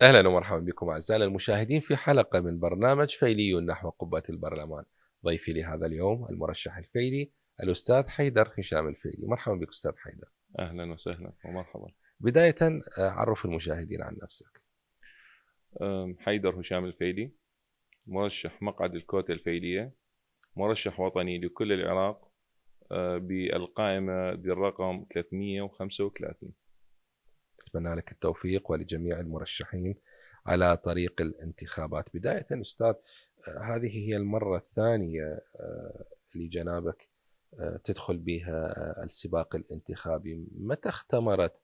أهلا ومرحبا بكم أعزائنا المشاهدين في حلقة من برنامج فيلي نحو قبة البرلمان. ضيفي لهذا اليوم المرشح الفيلي الأستاذ حيدر هشام الفيلي. مرحبا بك أستاذ حيدر. أهلا وسهلا ومرحبا. بداية عرف المشاهدين عن نفسك. حيدر هشام الفيلي، مرشح مقعد الكوتا الفيلية، مرشح وطني لكل العراق، بالقائمة بالرقم 335. أتمنى لك التوفيق ولجميع المرشحين على طريق الانتخابات. بداية أستاذ، هذه هي المرة الثانية لجنابك تدخل بها السباق الانتخابي. متى اختمرت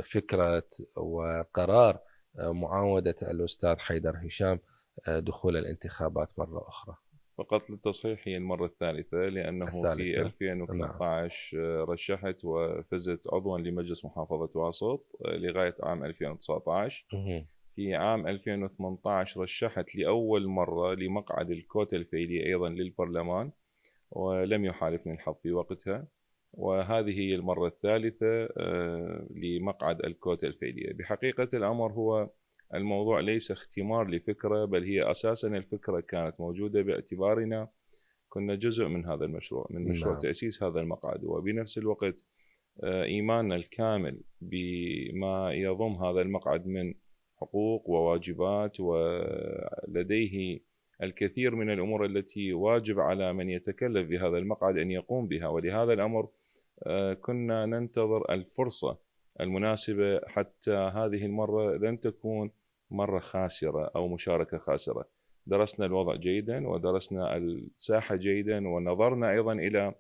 فكرة وقرار معاودة الأستاذ حيدر هشام دخول الانتخابات مرة أخرى؟ فقط للتصحيح، هي المرة الثالثة، لأنه في الثالثة. نعم. 2013 رشحت وفزت عضوا لمجلس محافظة واسط لغاية عام 2019. مهم. في عام 2018 رشحت لأول مرة لمقعد الكوتا الفيلي أيضا للبرلمان، ولم يحالفني الحظ في وقتها، وهذه هي المرة الثالثة لمقعد الكوتا الفيلية. بحقيقة الأمر هو الموضوع ليس اختمار لفكرة، بل هي أساسا الفكرة كانت موجودة باعتبارنا كنا جزء من هذا المشروع، من مشروع نعم. تأسيس هذا المقعد، وبنفس الوقت إيماننا الكامل بما يضم هذا المقعد من حقوق وواجبات، ولديه الكثير من الأمور التي واجب على من يتكلف بهذا المقعد أن يقوم بها. ولهذا الأمر كنا ننتظر الفرصة المناسبة، حتى هذه المرة لن تكون مرة خاسرة أو مشاركة خاسرة. درسنا الوضع جيدا، ودرسنا الساحة جيدا، ونظرنا أيضا إلى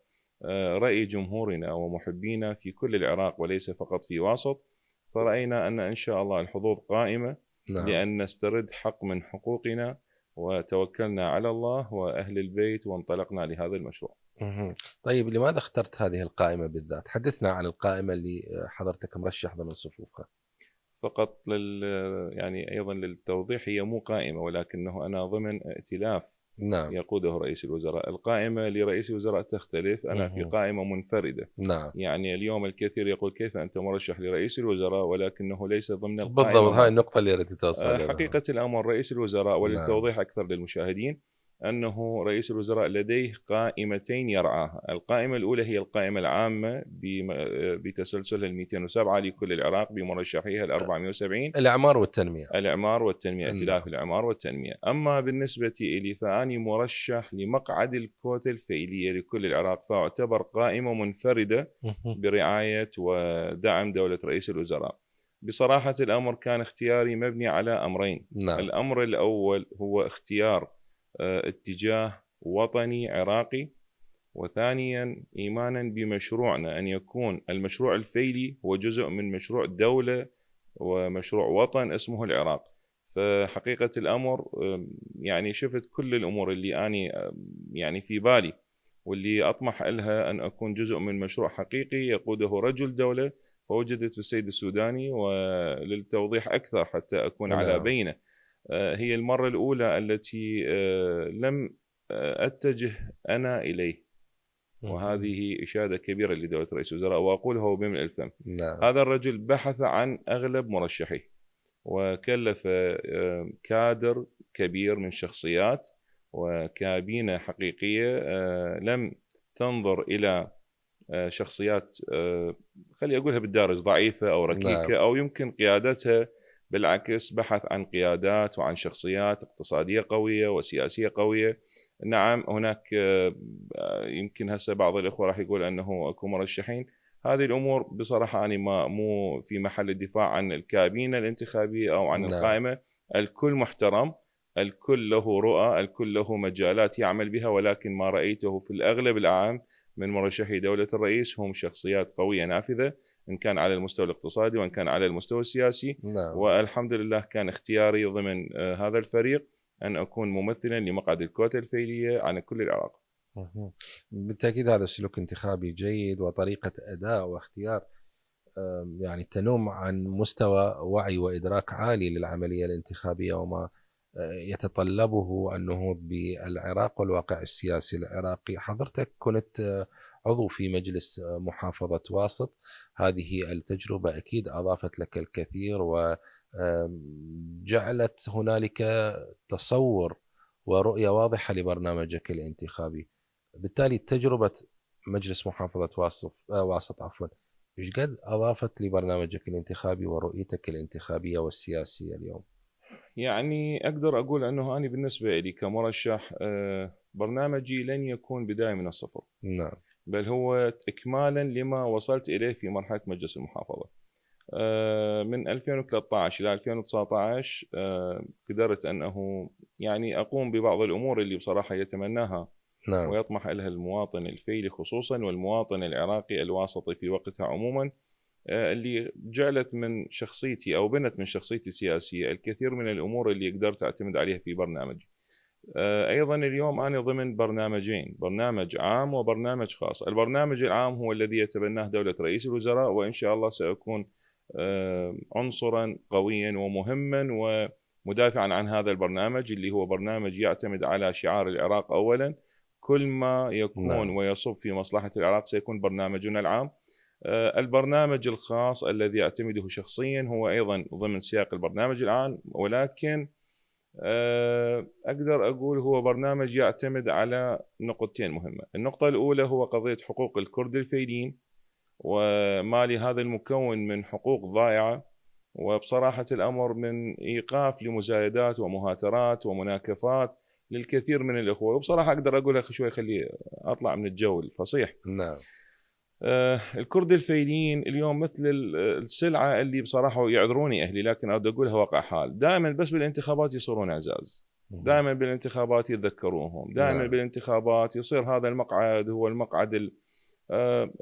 رأي جمهورنا ومحبينا في كل العراق وليس فقط في واسط، فرأينا أن إن شاء الله الحظوظ قائمة نعم. لأن نسترد حق من حقوقنا، وتوكلنا على الله وأهل البيت وانطلقنا لهذا المشروع. مهم. طيب، لماذا اخترت هذه القائمة بالذات؟ حدثنا عن القائمة اللي حضرتك مرشح ضمن صفوفها. فقط يعني أيضا للتوضيح، هي مو قائمة، ولكنه أنا ضمن ائتلاف نعم. يقوده رئيس الوزراء. القائمة لرئيس الوزراء تختلف، أنا في مهم. قائمة منفردة. نعم. يعني اليوم الكثير يقول كيف أنت مرشح لرئيس الوزراء ولكنه ليس ضمن القائمة بالضبط، هاي مالته. النقطة اللي أردت توصل لها. حقيقة الأمر رئيس الوزراء، نعم. وللتوضيح أكثر للمشاهدين، أنه رئيس الوزراء لديه قائمتين يرعاها. القائمة الأولى هي القائمة العامة بتسلسلها 207 لكل العراق بمرشحيها 470، الإعمار والتنمية. الإعمار والتنمية، ائتلاف نعم. الإعمار والتنمية. أما بالنسبة لي فأني مرشح لمقعد الكوتا الفعلية لكل العراق، فأعتبر قائمة منفردة مهم. برعاية ودعم دولة رئيس الوزراء. بصراحة الأمر كان اختياري مبني على أمرين. نعم. الأمر الأول هو اختيار اتجاه وطني عراقي، وثانيا إيمانا بمشروعنا أن يكون المشروع الفيلي هو جزء من مشروع دولة ومشروع وطن اسمه العراق. فحقيقة الأمر يعني شفت كل الأمور اللي أنا يعني في بالي واللي أطمح لها أن أكون جزء من مشروع حقيقي يقوده رجل دولة، فوجدت في السيد السوداني. وللتوضيح أكثر حتى أكون على نعم. بينة، هي المرة الأولى التي لم أتجه أنا إليه، مهم. وهذه إشادة كبيرة لدولة رئيس الوزراء، وأقولها بملء الفم. نعم. هذا الرجل بحث عن أغلب مرشحيه، وكلف كادر كبير من شخصيات وكابينة حقيقية لم تنظر إلى شخصيات خلي أقولها بالدارج ضعيفة أو نعم. ركيكة أو يمكن قيادتها. بالعكس، بحث عن قيادات وعن شخصيات اقتصادية قوية وسياسية قوية. نعم، هناك يمكن هسه بعض الإخوة راح يقول أنه أكو مرشحين. هذه الأمور بصراحة أنا ما مو في محل الدفاع عن الكابينة الانتخابية أو عن نعم. القائمة. الكل محترم، الكل له رؤى، الكل له مجالات يعمل بها، ولكن ما رأيته في الأغلب العام من مرشحي دولة الرئيس هم شخصيات قوية نافذة، إن كان على المستوى الاقتصادي وإن كان على المستوى السياسي. نعم. والحمد لله كان اختياري ضمن هذا الفريق أن أكون ممثلا لمقعد الكوتا الفيلية عن كل العراق. مهم. بالتأكيد هذا سلوك انتخابي جيد وطريقة أداء واختيار يعني تنم عن مستوى وعي وإدراك عالي للعملية الانتخابية وما يتطلبه النهوض بالعراق والواقع السياسي العراقي. حضرتك كنت عضو في مجلس محافظة واسط. هذه التجربة أكيد أضافت لك الكثير جعلت هنالك تصور ورؤية واضحة لبرنامجك الانتخابي. بالتالي تجربة مجلس محافظة واسط ايش قد أضافت لبرنامجك الانتخابي ورؤيتك الانتخابية والسياسية اليوم؟ يعني أقدر أقول أنه أنا بالنسبة لي كمرشح برنامجي لن يكون بداية من الصفر. نعم. بل هو إكمالا لما وصلت إليه في مرحلة مجلس المحافظة. من 2013 إلى 2019 قدرت أنه يعني أقوم ببعض الأمور اللي بصراحة يتمناها نعم. ويطمح لها المواطن الفيلي خصوصا والمواطن العراقي الواسطي في وقتها عموما، اللي جعلت من شخصيتي أو بنت من شخصيتي السياسية الكثير من الأمور اللي قدرت أعتمد عليها في برنامجي. أيضا اليوم أنا ضمن برنامجين، برنامج عام وبرنامج خاص. البرنامج العام هو الذي يتبناه دولة رئيس الوزراء، وإن شاء الله سأكون عنصرا قويا ومهما ومدافعا عن هذا البرنامج اللي هو برنامج يعتمد على شعار العراق أولا. كل ما يكون ويصب في مصلحة العراق سيكون برنامجنا العام. البرنامج الخاص الذي أعتمده شخصيا هو أيضا ضمن سياق البرنامج العام، ولكن أقدر أقول هو برنامج يعتمد على نقطتين مهمة. النقطة الأولى هو قضية حقوق الكرد الفيليين، وما لهذا المكون من حقوق ضائعة، وبصراحة الأمر من إيقاف لمزايدات ومهاترات ومناكفات للكثير من الإخوة. وبصراحة أقدر أقولها شوي خلي أطلع من الجو الفصيح. نعم. الكرد الفيليين اليوم مثل السلعة اللي بصراحة يعذروني أهلي، لكن أقدر أقولها واقع حال. دائما بس بالانتخابات يصيرون عزاز، دائما بالانتخابات يتذكروهم، دائما بالانتخابات يصير هذا المقعد هو المقعد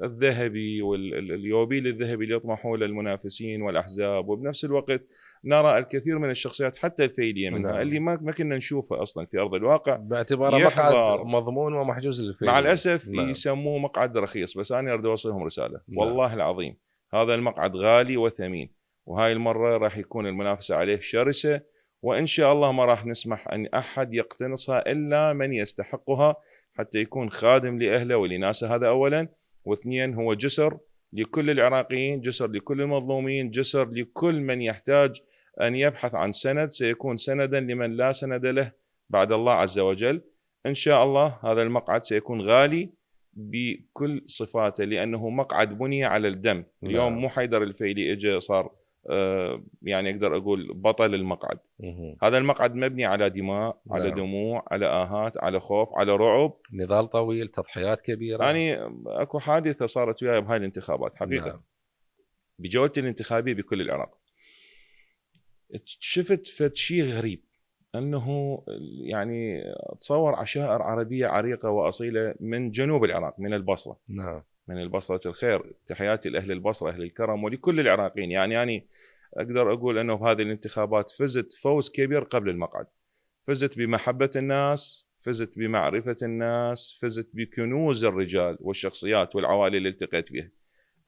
الذهبي واليوبيل الذهبي اللي يطمحوا للمنافسين والأحزاب. وبنفس الوقت نرى الكثير من الشخصيات حتى الفيلية منها اللي ما كنا نشوفها أصلا في أرض الواقع، باعتباره مقعد مضمون ومحجوز للفيلية. مع الأسف يسموه مقعد رخيص. بس أنا أريد أوصلهم رسالة، والله العظيم هذا المقعد غالي وثمين، وهاي المرة راح يكون المنافسة عليه شرسة، وإن شاء الله ما راح نسمح أن أحد يقتنصها إلا من يستحقها حتى يكون خادم لأهله ولناسه. هذا أولا. واثنين هو جسر لكل العراقيين، جسر لكل المظلومين، جسر لكل من يحتاج أن يبحث عن سند، سيكون سندا لمن لا سند له بعد الله عز وجل. إن شاء الله هذا المقعد سيكون غالي بكل صفاته، لأنه مقعد بني على الدم. اليوم مو حيدر الفيلي إجا صار يعني أقدر أقول بطل المقعد. هذا المقعد مبني على دماء، على دموع، على آهات، على خوف، على رعب، نضال طويل، تضحيات كبيرة. يعني أكو حادثة صارت وياي بهاي الانتخابات حقيقة. بجولتي الانتخابية بكل العراق شفت فد شيء غريب، أنه يعني تصور عشائر عربية عريقة وأصيلة من جنوب العراق، من البصرة. من البصرة الخير. تحياتي لأهل البصرة، أهل الكرم، ولكل العراقيين. يعني أقدر أقول أنه بهذه الانتخابات فزت فوز كبير قبل المقعد. فزت بمحبة الناس، فزت بمعرفة الناس، فزت بكنوز الرجال والشخصيات والعوائل اللي التقيت بها.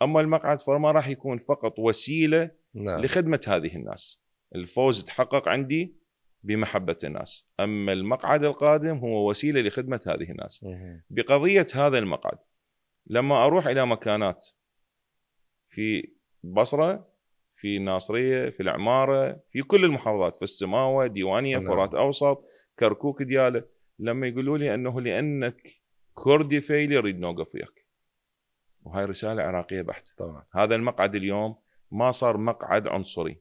أما المقعد فما راح يكون فقط وسيلة لخدمة هذه الناس. الفوز تحقق عندي بمحبة الناس، أما المقعد القادم هو وسيلة لخدمة هذه الناس. بقضية هذا المقعد لما أروح إلى مكانات في بصرة، في الناصرية، في العمارة، في كل المحافظات، في السماوة، ديوانية، فرات أوسط، كركوك، ديالة، لما يقولوا لي أنه لأنك كردي فيلي يريد نوقف وياك، وهاي رسالة عراقية بحت. طبعا. هذا المقعد اليوم ما صار مقعد عنصري،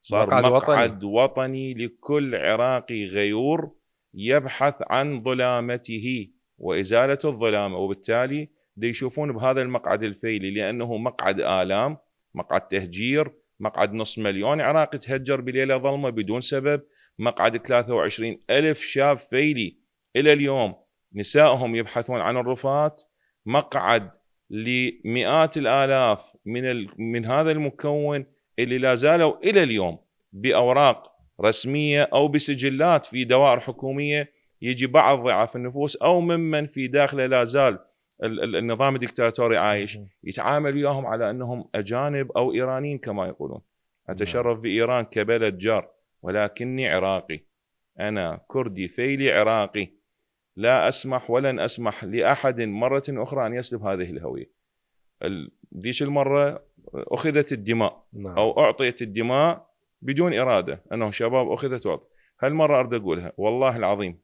صار مقعد وطني لكل عراقي غيور يبحث عن ظلامته وإزالة الظلام. وبالتالي دي يشوفون بهذا المقعد الفيلي لأنه مقعد آلام، مقعد تهجير، مقعد 500,000 عراقي تهجر بليلة ظلمة بدون سبب، مقعد 23,000 شاب فيلي إلى اليوم نسائهم يبحثون عن الرفات، مقعد لمئات الآلاف من هذا المكون اللي لا زالوا إلى اليوم بأوراق رسمية أو بسجلات في دوائر حكومية، يجي بعض ضعاف النفوس أو ممن في داخله لا زال النظام الدكتاتوري عايش يتعامل وياهم على أنهم أجانب أو إيرانيين كما يقولون. أتشرف بإيران كبلد جار، ولكني عراقي، أنا كردي فيلي عراقي. لا أسمح ولن أسمح لأحد مرة أخرى أن يسلب هذه الهوية. ذيش المرة أخذت الدماء أو أعطيت الدماء بدون إرادة أنه شباب أخذت وضع. هالمرة أريد أقولها والله العظيم،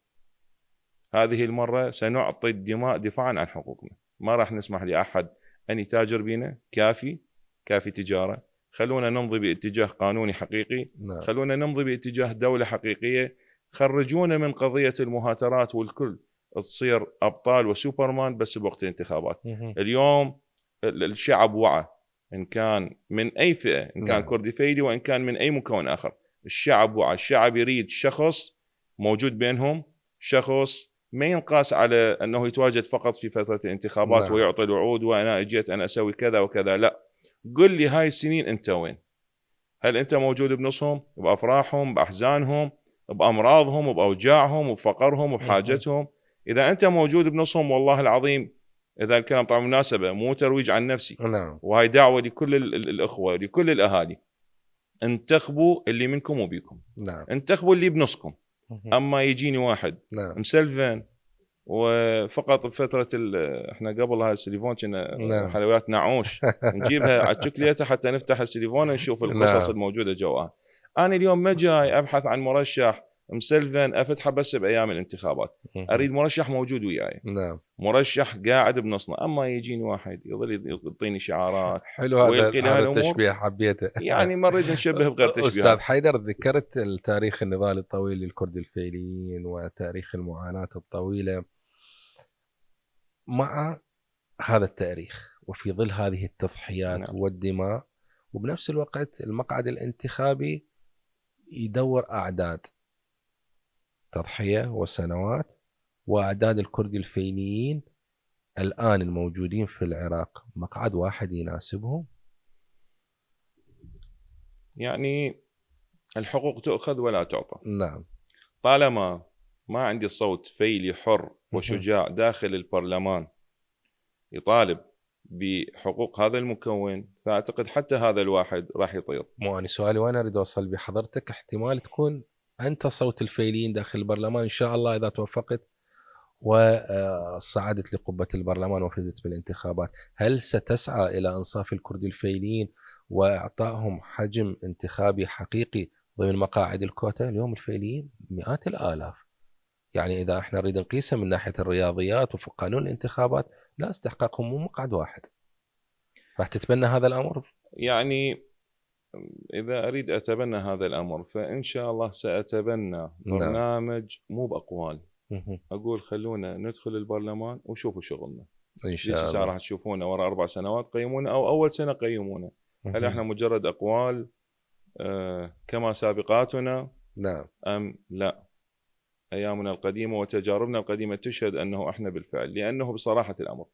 هذه المرة سنعطي الدماء دفاعا عن حقوقنا. ما راح نسمح لأحد أن يتاجر بنا. كافي تجارة. خلونا نمضي باتجاه قانوني حقيقي. خلونا نمضي باتجاه دولة حقيقية. خرجونا من قضية المهاترات والكل تصير أبطال وسوبرمان بس بوقت الانتخابات. اليوم الشعب وعى، إن كان من أي فئة، إن كان كردي فيلي وإن كان من أي مكون آخر. الشعب وعى. الشعب يريد شخص موجود بينهم، شخص ما ينقاس على أنه يتواجد فقط في فترة الانتخابات ويعطي الوعود وأنا أجيت أنا أسوي كذا وكذا. لا، قل لي هاي السنين أنت وين؟ هل أنت موجود بنصهم، بأفراحهم، بأحزانهم، بأمراضهم، بأوجاعهم، بفقرهم، وبحاجتهم؟ إذا أنت موجود بنصهم والله العظيم، إذا الكلام طبعا مناسبة مو ترويج عن نفسي، وهي دعوة لكل الأخوة لكل الأهالي، انتخبوا اللي منكم وبيكم. انتخبوا اللي بنصكم. أما يجيني واحد مسلفن وفقط بفترة احنا قبل هاي السليفون كنا حلويات نعوش نجيبها على الشوكليته حتى نفتح السليفون نشوف القصص الموجودة جواها. أنا اليوم ما جاي أبحث عن مرشح مسلفن أفتحه بس بأيام الانتخابات. أريد مرشح موجود وياي. مرشح قاعد بنصنا. أما يجيني واحد يظل يعطيني شعارات. حلو هذا التشبيه حبيته. يعني ما نريد نشبه بغير تشبيه. أستاذ حيدر، ذكرت التاريخ النضال الطويل للكرد الفيليين وتاريخ المعاناة الطويلة. مع هذا التاريخ وفي ظل هذه التضحيات والدماء، وبنفس الوقت المقعد الانتخابي يدور أعداد تضحية وسنوات، وأعداد الكرد الفيليين الآن الموجودين في العراق مقعد واحد يناسبهم؟ يعني الحقوق تؤخذ ولا تعطى. طالما ما عندي صوت فيلي حر وشجاع داخل البرلمان يطالب بحقوق هذا المكون، فأعتقد حتى هذا الواحد راح يطير. مو أنا سؤالي وأنا أريد أوصل بحضرتك، احتمال تكون أنت صوت الفيليين داخل البرلمان إن شاء الله إذا توفقت وصعدت لقبة البرلمان وفزت بالانتخابات، هل ستسعى إلى إنصاف الكرد الفيليين وإعطائهم حجم انتخابي حقيقي ضمن مقاعد الكوتا؟ اليوم الفيليين مئات الآلاف. يعني إذا احنا نريد نقيسها من ناحية الرياضيات وفي قانون الانتخابات، لا استحقاقهم مو مقعد واحد. راح تتبنى هذا الأمر؟ يعني إذا أريد أتبنى هذا الأمر فإن شاء الله سأتبنى برنامج مو بأقوال. أقول خلونا ندخل البرلمان وشوفوا شغلنا إن شاء الله. راح تشوفونا وراء 4 سنوات قيمونا، أو أول سنة قيمونا. هل احنا مجرد أقوال كما سابقاتنا؟ أم لا؟ أيامنا القديمة وتجاربنا القديمة تشهد أنه احنا بالفعل. لأنه بصراحة الأمر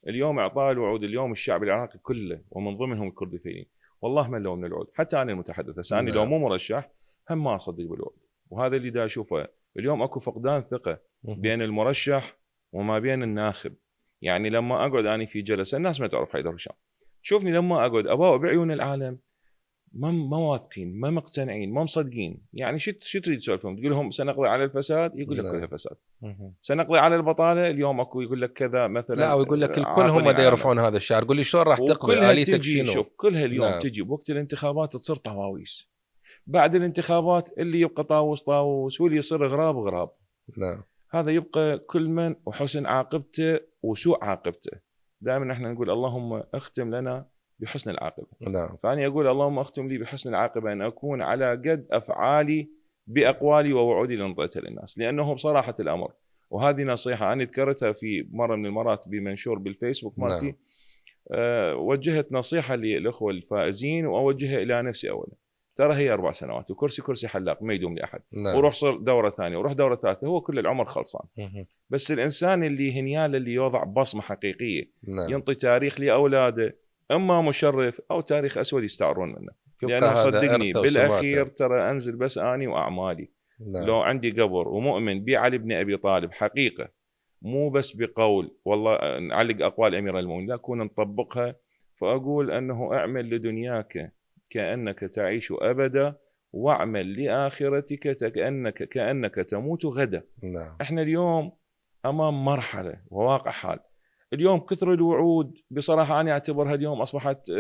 اليوم إعطاء الوعود، اليوم الشعب العراقي كله ومن ضمنهم الكرد الفيليين والله ما لهم من الوعود. حتى أنا المتحدث أنا لو مو مرشح هم ما أصدق بالوعود. وهذا اللي دا أشوفه اليوم. أكو فقدان ثقة بين المرشح وما بين الناخب. يعني لما أقعد أنا في جلسة، الناس ما تعرف حيدر هشام، شوفني لما أقعد أباوع بعيون العالم ما واثقين، ما مقتنعين، ما مصدقين. يعني شو تريد تسولفهم؟ تقول لهم سنقضي على الفساد، يقول لك كلها فساد. سنقضي على البطاله، اليوم اكو يقول لك كذا مثلا. لا، ويقول لك الكل هم دا يرفعون هذا الشعار. قول لي شلون راح تقضي؟ آليتك شنو؟ شوف كلها اليوم تجي بوقت الانتخابات تصير طواويس. بعد الانتخابات اللي يبقى طاووس واللي يصير غراب. هذا يبقى كل من وحسن عاقبته وسوء عاقبته. دائما احنا نقول اللهم اختم لنا بحسن العاقبة. فأنا أقول اللهم أختم لي بحسن العاقبة، أن أكون على قد أفعالي بأقوالي ووعودي اللي انطيتها للناس. لأنه بصراحة الأمر، وهذه نصيحة أنا ذكرتها في مرة من المرات بمنشور بالفيسبوك مالتي، وجهت نصيحة للأخوة الفائزين وأوجهها إلى نفسي أولا. ترى هي 4 سنوات وكرسي حلاق ما يدوم لأحد. وروح صر دورة ثانية وروح دورة ثالثة، هو كل العمر خلصان. بس الإنسان اللي هنيال اللي يوضع بصمة حقيقية، ينطي تاريخ لأولاده، اما مشرف او تاريخ اسود يستعرون منه. لانه صدقني بالاخير ترى انزل بس اني واعمالي. لو عندي قبر ومؤمن بعلي بن ابي طالب حقيقه، مو بس بقول والله نعلق اقوال امير المؤمنين، لا كون نطبقها. فاقول انه اعمل لدنياك كانك تعيش ابدا، واعمل لاخرتك كانك تموت غدا. احنا اليوم امام مرحله وواقع حال. اليوم كثر الوعود بصراحة أنا أعتبرها اليوم أصبحت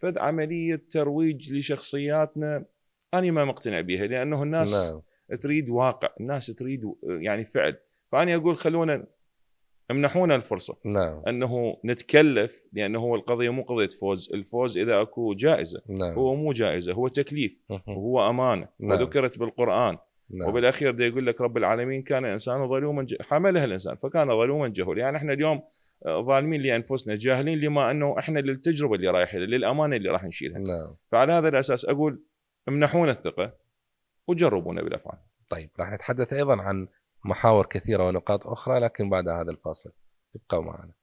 فد عملية ترويج لشخصياتنا أنا ما مقتنع بها، لأنه الناس نعم تريد واقع، الناس تريد يعني فعل. فأنا أقول خلونا امنحونا الفرصة نعم أنه نتكلف، لأنه هو القضية مو قضية فوز. الفوز إذا أكو جائزة، نعم هو مو جائزة، هو تكليف وهو أمانة نعم وذكرت بالقرآن. نعم وبالأخير ده يقول لك رب العالمين كان إنسان ظلوما حملها الإنسان فكان ظلوما جهولا. يعني إحنا اليوم ظالمين لأنفسنا جاهلين لما أنه إحنا للتجربة اللي رايحة للأمانة اللي راح نشيلها. نعم. فعلى هذا الأساس أقول امنحونا الثقة وجربونا بالأفعال. طيب راح نتحدث أيضا عن محاور كثيرة ونقاط أخرى، لكن بعد هذا الفاصل ابقوا معنا.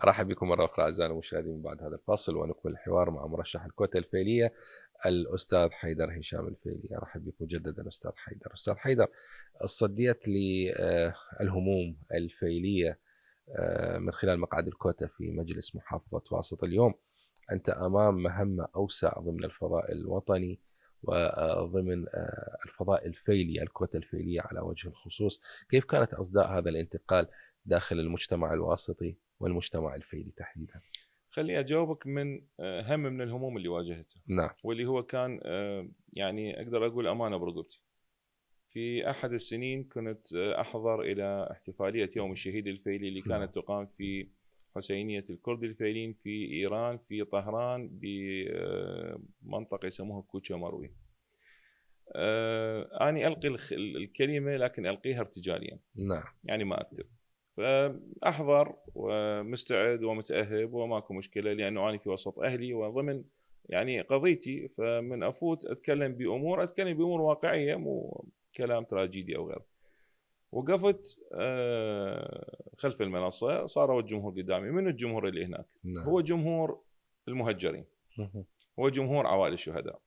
أرحب بكم مرة أخرى أعزائنا المشاهدين بعد هذا الفاصل، ونكمل الحوار مع مرشح الكوتا الفيلية الأستاذ حيدر هشام الفيلي. أرحب بكم مجددا أستاذ حيدر. أستاذ حيدر، صديت للهموم الفيلية من خلال مقعد الكوتا في مجلس محافظة واسط. اليوم أنت أمام مهمة أوسع ضمن الفضاء الوطني وضمن الفضاء الفيلي، الكوتا الفيلية على وجه الخصوص. كيف كانت أصداء هذا الانتقال داخل المجتمع الواسطي والمجتمع الفيلي تحديدا؟ خليني أجاوبك من هم من الهموم اللي واجهتها. نعم. واللي هو كان يعني أقدر أقول أمانة برقبتي. في أحد السنين كنت أحضر إلى احتفالية يوم الشهيد الفيلي اللي كانت تقام في حسينية الكرد الفيلين في إيران في طهران بمنطقة يسموها كوتشا مروي. أنا ألقي الكلمة لكن ألقيها ارتجاليا. نعم. يعني ما أكتب. فأحضر ومستعد ومتأهب وماكو مشكلة، لأنه أنا في وسط أهلي وضمن يعني قضيتي. فمن أفوت أتكلم بأمور واقعية، مو كلام تراجيدي أو غيره. وقفت خلف المنصة، صاروا الجمهور قدامي. من الجمهور اللي هناك؟ نعم. هو جمهور المهجرين، هو جمهور عوائل الشهداء.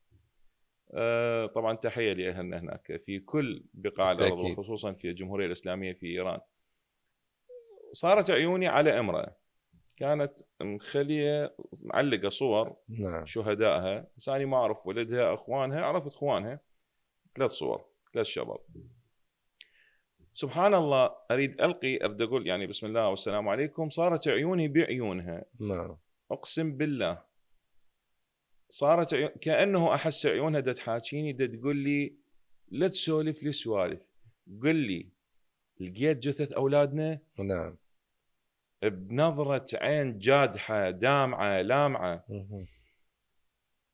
طبعا تحية لأهلنا هناك في كل بقاع الأرض، وخصوصا في الجمهورية الإسلامية في إيران. صارت عيوني على امرأة كانت مخلية معلقة صور نعم. شهدائها، بس أنا ما أعرف ولدها أخوانها، عرفت أخوانها 3 صور 3 شباب. سبحان الله، أريد أبدأ أقول يعني بسم الله والسلام عليكم، صارت عيوني بعيونها. نعم. أقسم بالله صارت كأنه أحس عيونها دا تحاكيني، دا تقول لي لا تسولف لي سوالف، قل لي لقيت جثث أولادنا؟ نعم. بنظرة عين جادحة دامعة لامعة.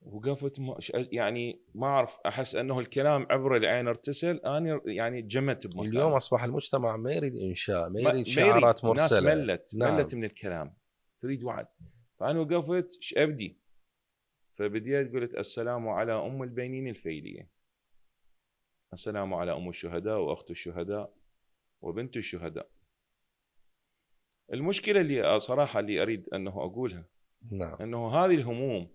وقفت يعني ما أعرف، أحس أنه الكلام عبر العين ارتسل. أنا يعني جمدت بمكان. اليوم أصبح المجتمع ما يريد إنشاء، ما يريد شعارات مرسلة. الناس ملت من الكلام، تريد وعد. فأنا وقفت ايش أبدي؟ فبديت قلت السلام على أم البنين الفيلية، السلام على أم الشهداء وأخت الشهداء وبنت الشهداء. المشكلة اللي صراحة اللي أريد أنه أقولها، نعم. أنه هذه الهموم،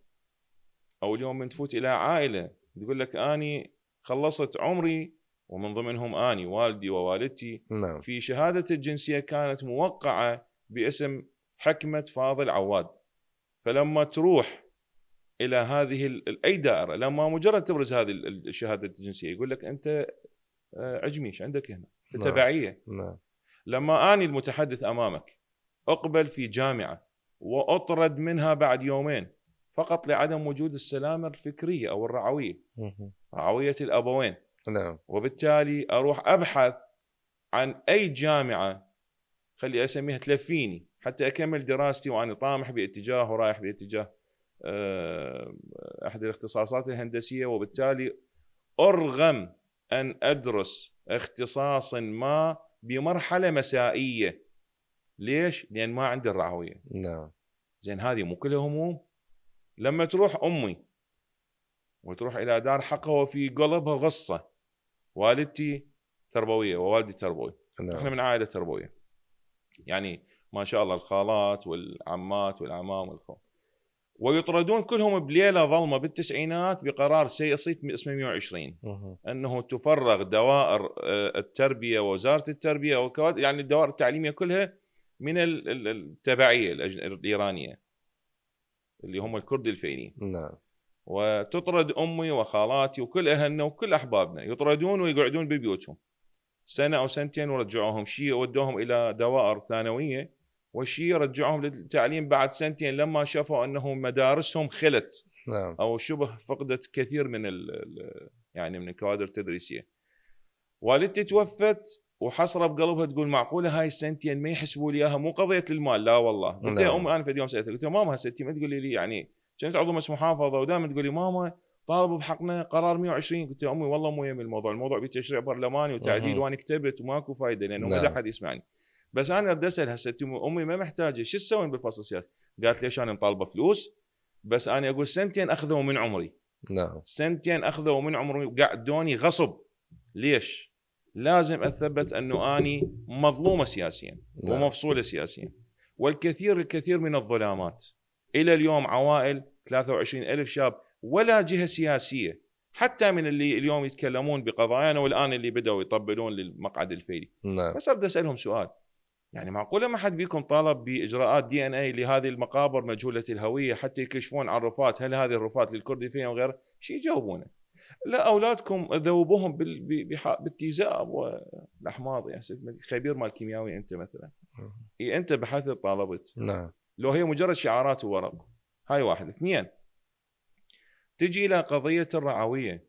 أو اليوم من تفوت إلى عائلة تقول لك أني خلصت عمري، ومن ضمنهم أني والدي ووالدتي. نعم. في شهادة الجنسية كانت موقعة باسم حكمة فاضل عواد. فلما تروح إلى هذه أي دائرة، لما مجرد تبرز هذه الشهادة الجنسية يقول لك أنت عجميش عندك هنا تبعية. نعم. لما أني المتحدث أمامك أقبل في جامعة وأطرد منها بعد يومين فقط لعدم وجود السلامة الفكرية أو الرعوية، رعوية الأبوين. نعم. وبالتالي أروح أبحث عن أي جامعة خلي أسميها تلفيني حتى أكمل دراستي، وأنا طامح باتجاه ورايح باتجاه أحد الاختصاصات الهندسية. وبالتالي أرغم أن أدرس اختصاص ما بمرحلة مسائية. ليش؟ لأن ما عندي الرعوية. نعم. زين هذه مو كلها هموم. لما تروح أمي وتروح إلى دار حقها وفي قلبها غصة، والدتي تربوية ووالدي تربوي. نعم. احنا من عائلة تربوية، يعني ما شاء الله الخالات والعمات والأعمام والخو، ويطردون كلهم بليلة ظلمة بالتسعينات بقرار صيت اسمه 120 أنه تفرغ دوائر التربية ووزارة التربية يعني الدوائر التعليمية كلها من التبعية الإيرانية. اللي هم الكرد الفيليين. نعم. وتطرد امي وخالاتي وكل اهلنا وكل احبابنا، يطردون ويقعدون ببيوتهم سنه او سنتين ورجعوهم. شيء ودوهم الى دوائر ثانويه، والشيء رجعوهم للتعليم بعد سنتين لما شافوا انهم مدارسهم خلت نعم. او شبه فقدت كثير من يعني من الكوادر التدريسيه. والدتي توفت وحصره بقلبها تقول معقوله هاي السنتين ما يحسبوا لي اياها؟ مو قضيه المال، لا والله. قلت لها امي، انا في اليوم سالتها قلت لها ماما هالستي ما تقولي لي يعني كنت عضو مجلس محافظه ودائما تقولي ماما طالبوا بحقنا قرار 120. قلت لها امي والله مو يهم الموضوع بتشريع برلماني وتعديل وانا كتبت وماكو فايده لانه ما احد يسمعني. بس انا بدي اسال هسه امي ما محتاجه، شو تسوين بالفصل السياسي؟ قالت ليش انا مطالبه فلوس؟ بس انا اقول سنتين اخذوا من عمري. نعم. سنتين اخذوا من عمري وقعدوني غصب. ليش؟ لازم اثبت انه اني مظلومه سياسيا ومفصوله سياسيا. والكثير من الظلامات الى اليوم، عوائل 23,000 شاب ولا جهه سياسيه حتى من اللي اليوم يتكلمون بقضايانا والان اللي بداوا يطبلون للمقعد الفيلي. بس ابدا اسالهم سؤال، يعني معقوله ما حد بيكم طالب باجراءات DNA لهذه المقابر مجهوله الهويه حتى يكشفون عن رفات؟ هل هذه الرفات للكردي فيها وغيره؟ شو يجاوبونه؟ لا اولادكم ذوبوهم بالتيزاب والاحماض. يعني خبير مال كيميائي انت مثلا، انت بحثت طالبت. نعم. لو هي مجرد شعارات وورق. هاي واحد. اثنين، تجي الى قضيه الرعويه.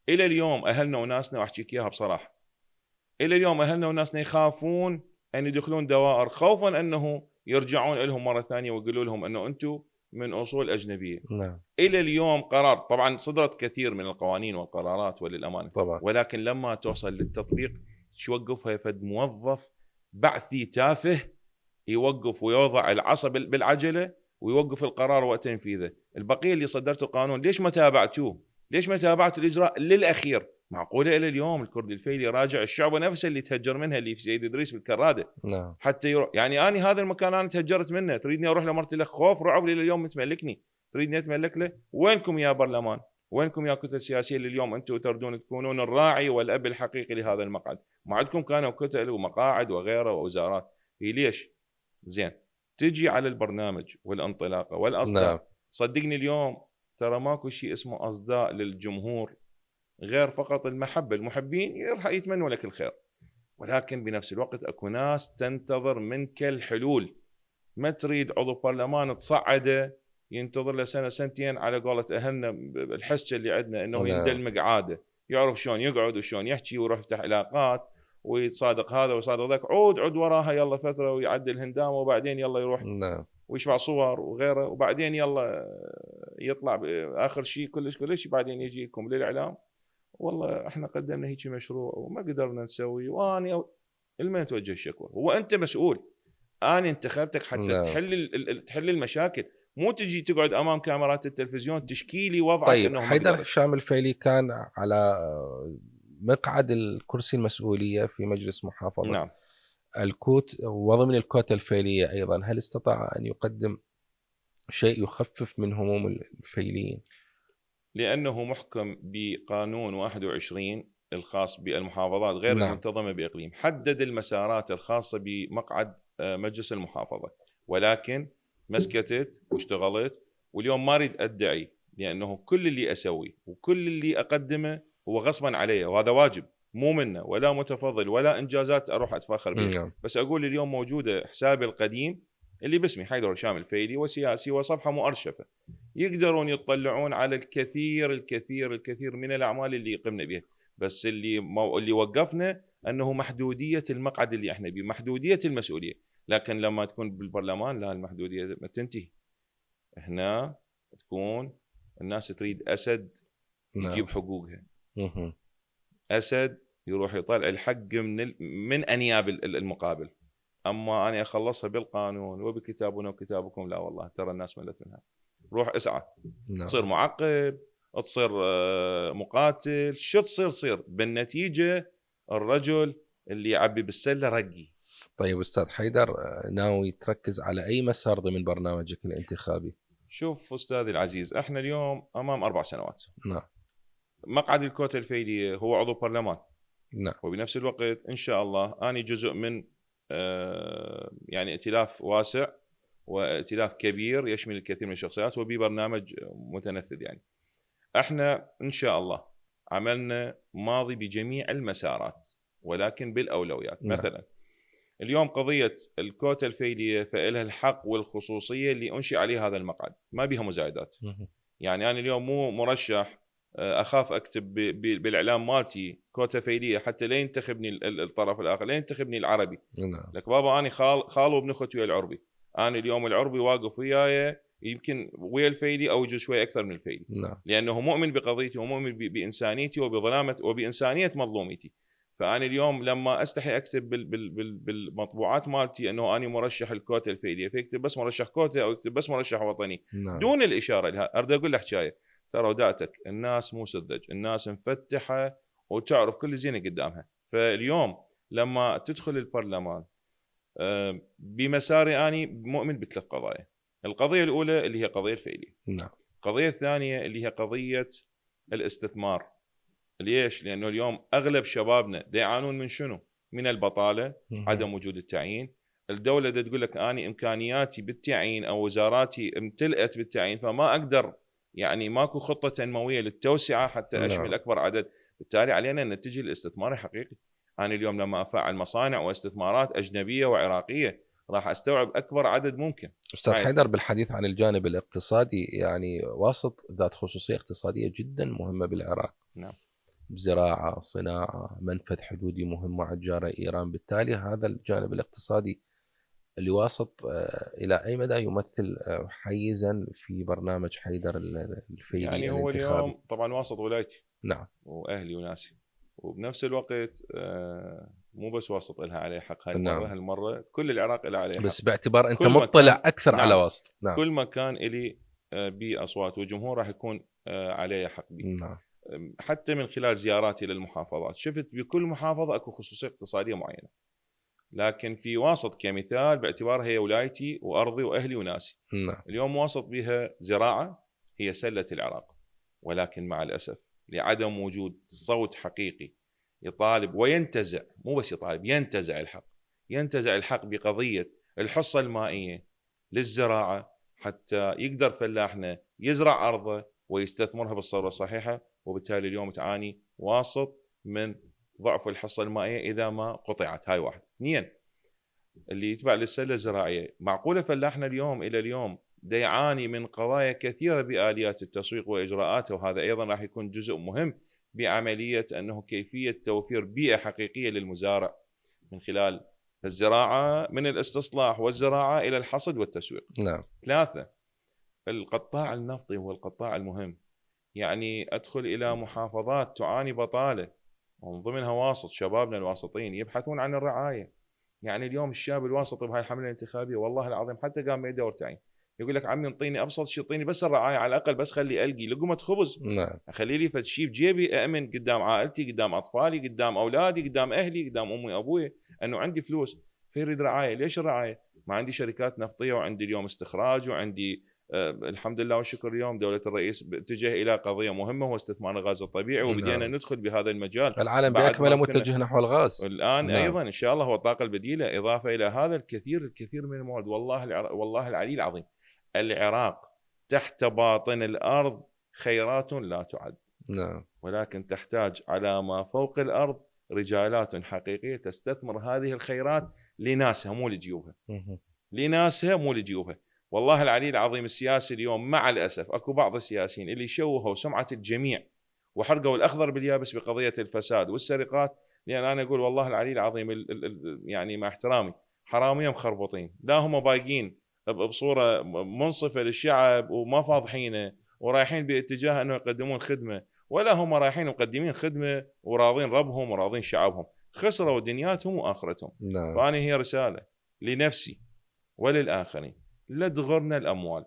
الى اليوم اهلنا وناسنا، واحكيك اياها بصراحه، الى اليوم اهلنا وناسنا يخافون ان يدخلون دوائر خوفا انه يرجعون لهم مره ثانيه ويقولوا لهم انه انتم من اصول اجنبيه. نعم. الى اليوم قرار، طبعا صدرت كثير من القوانين والقرارات وللامانه طبعا، ولكن لما توصل للتطبيق توقفها فد موظف بعثي تافه يوقف ويوضع العصا بالعجله ويوقف القرار وتنفيذه. البقيه اللي صدرتوا قانون ليش ما تابعتوه؟ ليش ما تابعتوا الاجراء للاخير؟ معقوله الى اليوم الكردي الفيلي راجع الشعب نفسه اللي تهجر منها اللي في سيد ادريس بالكراده. نعم. حتى يروح. يعني اني هذا المكان انا تهجرت منه، تريدني اروح لمرتي لك خوف رعب الى اليوم متملكني، تريدني اتملك له؟ وينكم يا برلمان؟ وينكم يا كتل سياسيه اللي اليوم انتم تردون تكونون الراعي والاب الحقيقي لهذا المقعد؟ ما عندكم كانوا كتل ومقاعد وغيره ووزارات. هي ليش؟ زين، تجي على البرنامج والانطلاقه والاصداء. نعم. صدقني اليوم ترى ماكو شيء اسمه اصداء للجمهور غير فقط المحبه. المحبين يتمنوا لك الخير، ولكن بنفس الوقت اكو ناس تنتظر منك الحلول. ما تريد عضو برلمان تصعده ينتظر له سنه سنتين على قولة اهلنا الحسكه اللي عندنا انه يندلمق عاده، يعرف شلون يقعد وشلون يحكي ويروح يفتح علاقات ويتصادق هذا ويصادق ذاك، عود وراها يلا فتره ويعدل هندامه وبعدين يلا يروح ويشبع صور وغيره، وبعدين يلا يطلع اخر شيء كلش بعدين يجي لكم للاعلام والله احنا قدمنا هيك مشروع وما قدرنا نسوي. واني لمن توجه الشكوى؟ هو انت مسؤول، انا انتخبتك حتى تحل المشاكل، مو تجي تقعد امام كاميرات التلفزيون تشكي لي وضعك. طيب حيدر هشام الفيلي كان على مقعد الكرسي المسؤوليه في مجلس محافظه. نعم. الكوت وضمن الكوتا الفيليه ايضا، هل استطاع ان يقدم شيء يخفف من هموم الفيليين؟ لانه محكم بقانون 21 الخاص بالمحافظات غير المنتظمه باقليم، حدد المسارات الخاصه بمقعد مجلس المحافظه، ولكن مسكتت واشتغلت. واليوم ما اريد ادعي لانه كل اللي اسويه وكل اللي اقدمه هو غصبا علي، وهذا واجب مو منه ولا متفضل ولا انجازات اروح اتفاخر بها. بس اقول اليوم موجوده حسابي القديم اللي باسمي حيدر هشام الفيلي وسياسي وصفحه مؤرشفه، يقدرون يطلعون على الكثير من الاعمال اللي قمنا بها. بس اللي وقفنا انه محدوديه المقعد اللي احنا بيه، محدوديه المسؤوليه. لكن لما تكون بالبرلمان لا، المحدوديه ما تنتهي. هنا تكون الناس تريد اسد يجيب حقوقها. اسد يروح يطلع الحق من انياب المقابل. اما انا اخلصها بالقانون وبكتابنا وكتابكم، لا والله ترى الناس ملت منها. روح اسعى. تصير معقب، تصير مقاتل، شو تصير بالنتيجه الرجل اللي يعبي بالسله رقي. طيب استاذ حيدر، ناوي تركز على اي مسار ضمن برنامجك الانتخابي؟ شوف استاذي العزيز، احنا اليوم امام 4 سنوات. نعم. مقعد الكوتا الفيلي هو عضو برلمان. نعم. وبنفس الوقت ان شاء الله اني جزء من يعني ائتلاف واسع، وائتلاف كبير يشمل الكثير من الشخصيات وببرنامج متنفذ. يعني احنا ان شاء الله عملنا ماضي بجميع المسارات ولكن بالاولويات. مثلا اليوم قضيه الكوتا الفيليه فإلها الحق والخصوصيه اللي انشئ عليه هذا المقعد، ما بها مزايدات. يعني انا اليوم مو مرشح اخاف اكتب بالاعلام مالتي كوتا فيليه حتى لا ينتخبني الطرف الاخر، لا ينتخبني العربي. لك بابا انا خال وابن اخوتي ويا العربي، انا اليوم العربي واقف وياي يمكن ويا الفيلي او يجوز شوي اكثر من الفيلي، لانه مؤمن بقضيتي ومؤمن بانسانيتي وبظلامه وبانسانيه مظلوميتي. فانا اليوم لما استحي اكتب بالمطبوعات مالتي انه انا مرشح الكوتا الفيليه، فيكتب بس مرشح كوتا او يكتب بس مرشح وطني دون الاشاره لها. اريد اقول له حكايه، ترى وداعتك الناس مو سذج، الناس مفتحه وتعرف كل زينه قدامها. فاليوم لما تدخل البرلمان بمساري اني مؤمن بثلاث قضايا. القضيه الاولى اللي هي قضيه الفيليه. القضيه الثانيه اللي هي قضيه الاستثمار. ليش؟ لانه اليوم اغلب شبابنا يعانون من شنو؟ من البطاله، عدم وجود التعيين. الدوله تقول لك اني امكانياتي بالتعيين او وزاراتي امتلأت بالتعيين فما اقدر، يعني ماكو خطه تنمويه للتوسعه حتى اشمل اكبر عدد. بالتالي علينا ان نتجه للاستثمار الحقيقي. انا اليوم لما افعل مصانع واستثمارات اجنبيه وعراقيه راح استوعب اكبر عدد ممكن. استاذ حيدر، بالحديث عن الجانب الاقتصادي، يعني واسط ذات خصوصيه اقتصاديه جدا مهمه بالعراق. نعم. زراعه، صناعه، منفذ حدودي مهم مع الجاره ايران. بالتالي هذا الجانب الاقتصادي اللي واسط الى اي مدى يمثل حيزا في برنامج حيدر الفيلي يعني هو الانتخابي؟ اليوم طبعا واسط ولايتي. نعم. واهلي وناسي، وبنفس الوقت مو بس واسط لها عليه حق هالمره. نعم. هالمره كل العراق لها عليه حق، بس باعتبار انت مطلع اكثر. نعم. على واسط. نعم. كل مكان الي باصوات وجمهور راح يكون عليه حق بي. نعم. حتى من خلال زياراتي للمحافظات شفت بكل محافظه اكو خصوصيه اقتصاديه معينه، لكن في واسط كمثال باعتبارها هي ولايتي وارضي واهلي وناسي. نعم. اليوم واسط بها زراعه هي سله العراق، ولكن مع الاسف لعدم وجود صوت حقيقي يطالب وينتزع، مو بس يطالب، ينتزع الحق. ينتزع الحق بقضيه الحصه المائيه للزراعه حتى يقدر فلاحنا يزرع ارضه ويستثمرها بالصوره الصحيحه. وبالتالي اليوم تعاني واسط من ضعف الحصه المائيه اذا ما قطعت. هاي واحد. اثنين، اللي يتبع للسله الزراعيه، معقوله فلاحنا اليوم الى اليوم يعاني من قضايا كثيره باليات التسويق واجراءاته، وهذا ايضا راح يكون جزء مهم بعمليه انه كيفيه توفير بيئه حقيقيه للمزارع من خلال الزراعه، من الاستصلاح والزراعه الى الحصد والتسويق. نعم. ثلاثه، القطاع النفطي هو القطاع المهم. يعني ادخل الى محافظات تعاني بطاله ومن ضمنها واسط، شبابنا الواسطين يبحثون عن الرعايه. يعني اليوم الشاب الواسطي بهاي الحمله الانتخابيه والله العظيم حتى قام ما يدور تعيين، يقول لك عمي انطيني ابسط شيء، اعطيني بس الرعايه على الاقل، بس خلي القي لقمه خبز. نعم. خلي لي فد شيء بجيبي امن قدام عائلتي، قدام اطفالي، قدام اولادي، قدام اهلي، قدام امي وابوي انه عندي فلوس. فيريد رعايه. ليش الرعايه؟ ما عندي شركات نفطيه وعندي اليوم استخراج وعندي الحمد لله والشكر. اليوم دولة الرئيس اتجه إلى قضية مهمة هو استثمار الغاز الطبيعي، وبدينا ندخل بهذا المجال. العالم بأكمله متجه نحو الغاز الآن. نعم. أيضا إن شاء الله هو الطاقة البديلة، إضافة إلى هذا الكثير من المواد. والله العلي العظيم العراق تحت باطن الأرض خيرات لا تعد. نعم. ولكن تحتاج على ما فوق الأرض رجالات حقيقية تستثمر هذه الخيرات لناسها مو لجيوبها. لناسها مو لجيوبها. والله العلي العظيم السياسي اليوم مع الأسف أكو بعض السياسيين اللي شوهوا سمعة الجميع وحرقوا الأخضر باليابس بقضية الفساد والسرقات. لأن أنا أقول والله العلي العظيم يعني مع احترامي حرامية مخربطين، لا هم بايقين بصورة منصفة للشعب وما فاضحينه ورايحين باتجاه أنه يقدمون خدمة، ولا هم رايحين مقدمين خدمة وراضين ربهم وراضين شعبهم. خسروا دنياتهم وآخرتهم. نعم. فأنا هي رسالة لنفسي وللآخرين: لا تغرنا الأموال،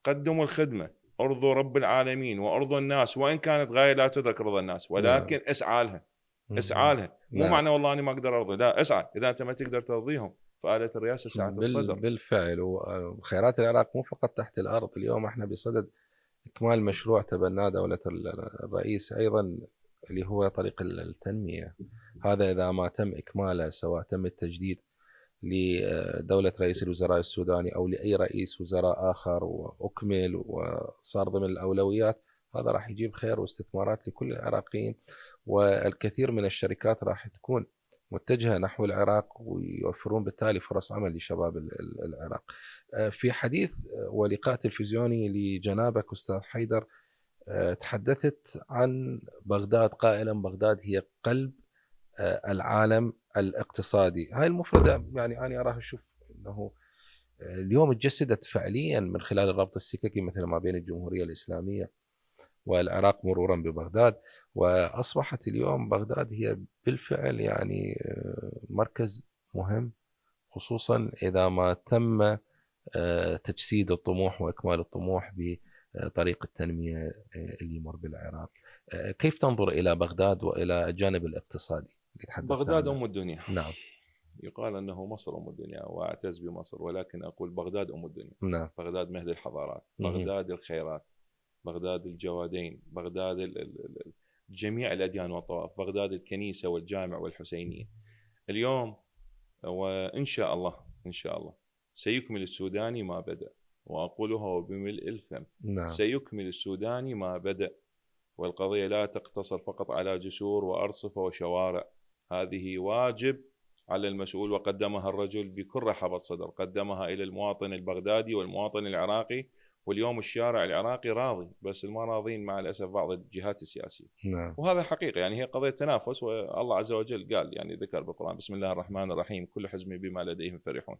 قدموا الخدمة، أرضوا رب العالمين وأرضوا الناس، وإن كانت غاية لا تدرك رضا الناس، ولكن اسعى لها. اسعى لها. مو معنى والله أنا ما أقدر أرضي، لا، اسعى. إذا أنت ما تقدر ترضيهم فآلة الرئاسة ساعة الصدر. بالفعل. وخيرات العراق مو فقط تحت الأرض. اليوم احنا بصدد إكمال مشروع تبناه دولة الرئيس أيضا اللي هو طريق التنمية. هذا إذا ما تم إكماله، سواء تم التجديد لدولة رئيس الوزراء السوداني أو لأي رئيس وزراء آخر وأكمل وصار ضمن الأولويات، هذا راح يجيب خير واستثمارات لكل العراقيين، والكثير من الشركات راح تكون متجهة نحو العراق ويوفرون بالتالي فرص عمل لشباب العراق. في حديث ولقاء تلفزيوني لجنابك أستاذ حيدر تحدثت عن بغداد قائلا بغداد هي قلب العالم الاقتصادي. هاي المفردة يعني أنا أراها أشوف أنه اليوم تجسدت فعليا من خلال الربط السككي مثل ما بين الجمهورية الإسلامية والعراق مرورا ببغداد، وأصبحت اليوم بغداد هي بالفعل يعني مركز مهم، خصوصا إذا ما تم تجسيد الطموح وإكمال الطموح بطريق التنمية اللي يمر بالعراق. كيف تنظر إلى بغداد وإلى الجانب الاقتصادي؟ بغداد أم الدنيا. نعم. يقال أنه مصر أم الدنيا وأعتز بمصر، ولكن أقول بغداد أم الدنيا. نعم. بغداد مهد الحضارات، بغداد الخيرات، بغداد الجوادين، بغداد جميع الأديان والطوائف، بغداد الكنيسة والجامع والحسينية. اليوم وإن شاء الله إن شاء الله سيكمل السوداني ما بدأ، وأقولها بملء الفم. نعم. سيكمل السوداني ما بدأ، والقضية لا تقتصر فقط على جسور وأرصفة وشوارع، هذه واجب على المسؤول، وقدمها الرجل بكل رحابة صدر، قدمها إلى المواطن البغدادي والمواطن العراقي. واليوم الشارع العراقي راضي، بس ما راضين مع الأسف بعض الجهات السياسية. نعم. وهذا حقيقة، يعني هي قضية تنافس، والله عز وجل قال يعني ذكر بالقرآن بسم الله الرحمن الرحيم كل حزب بما لديهم فرحون،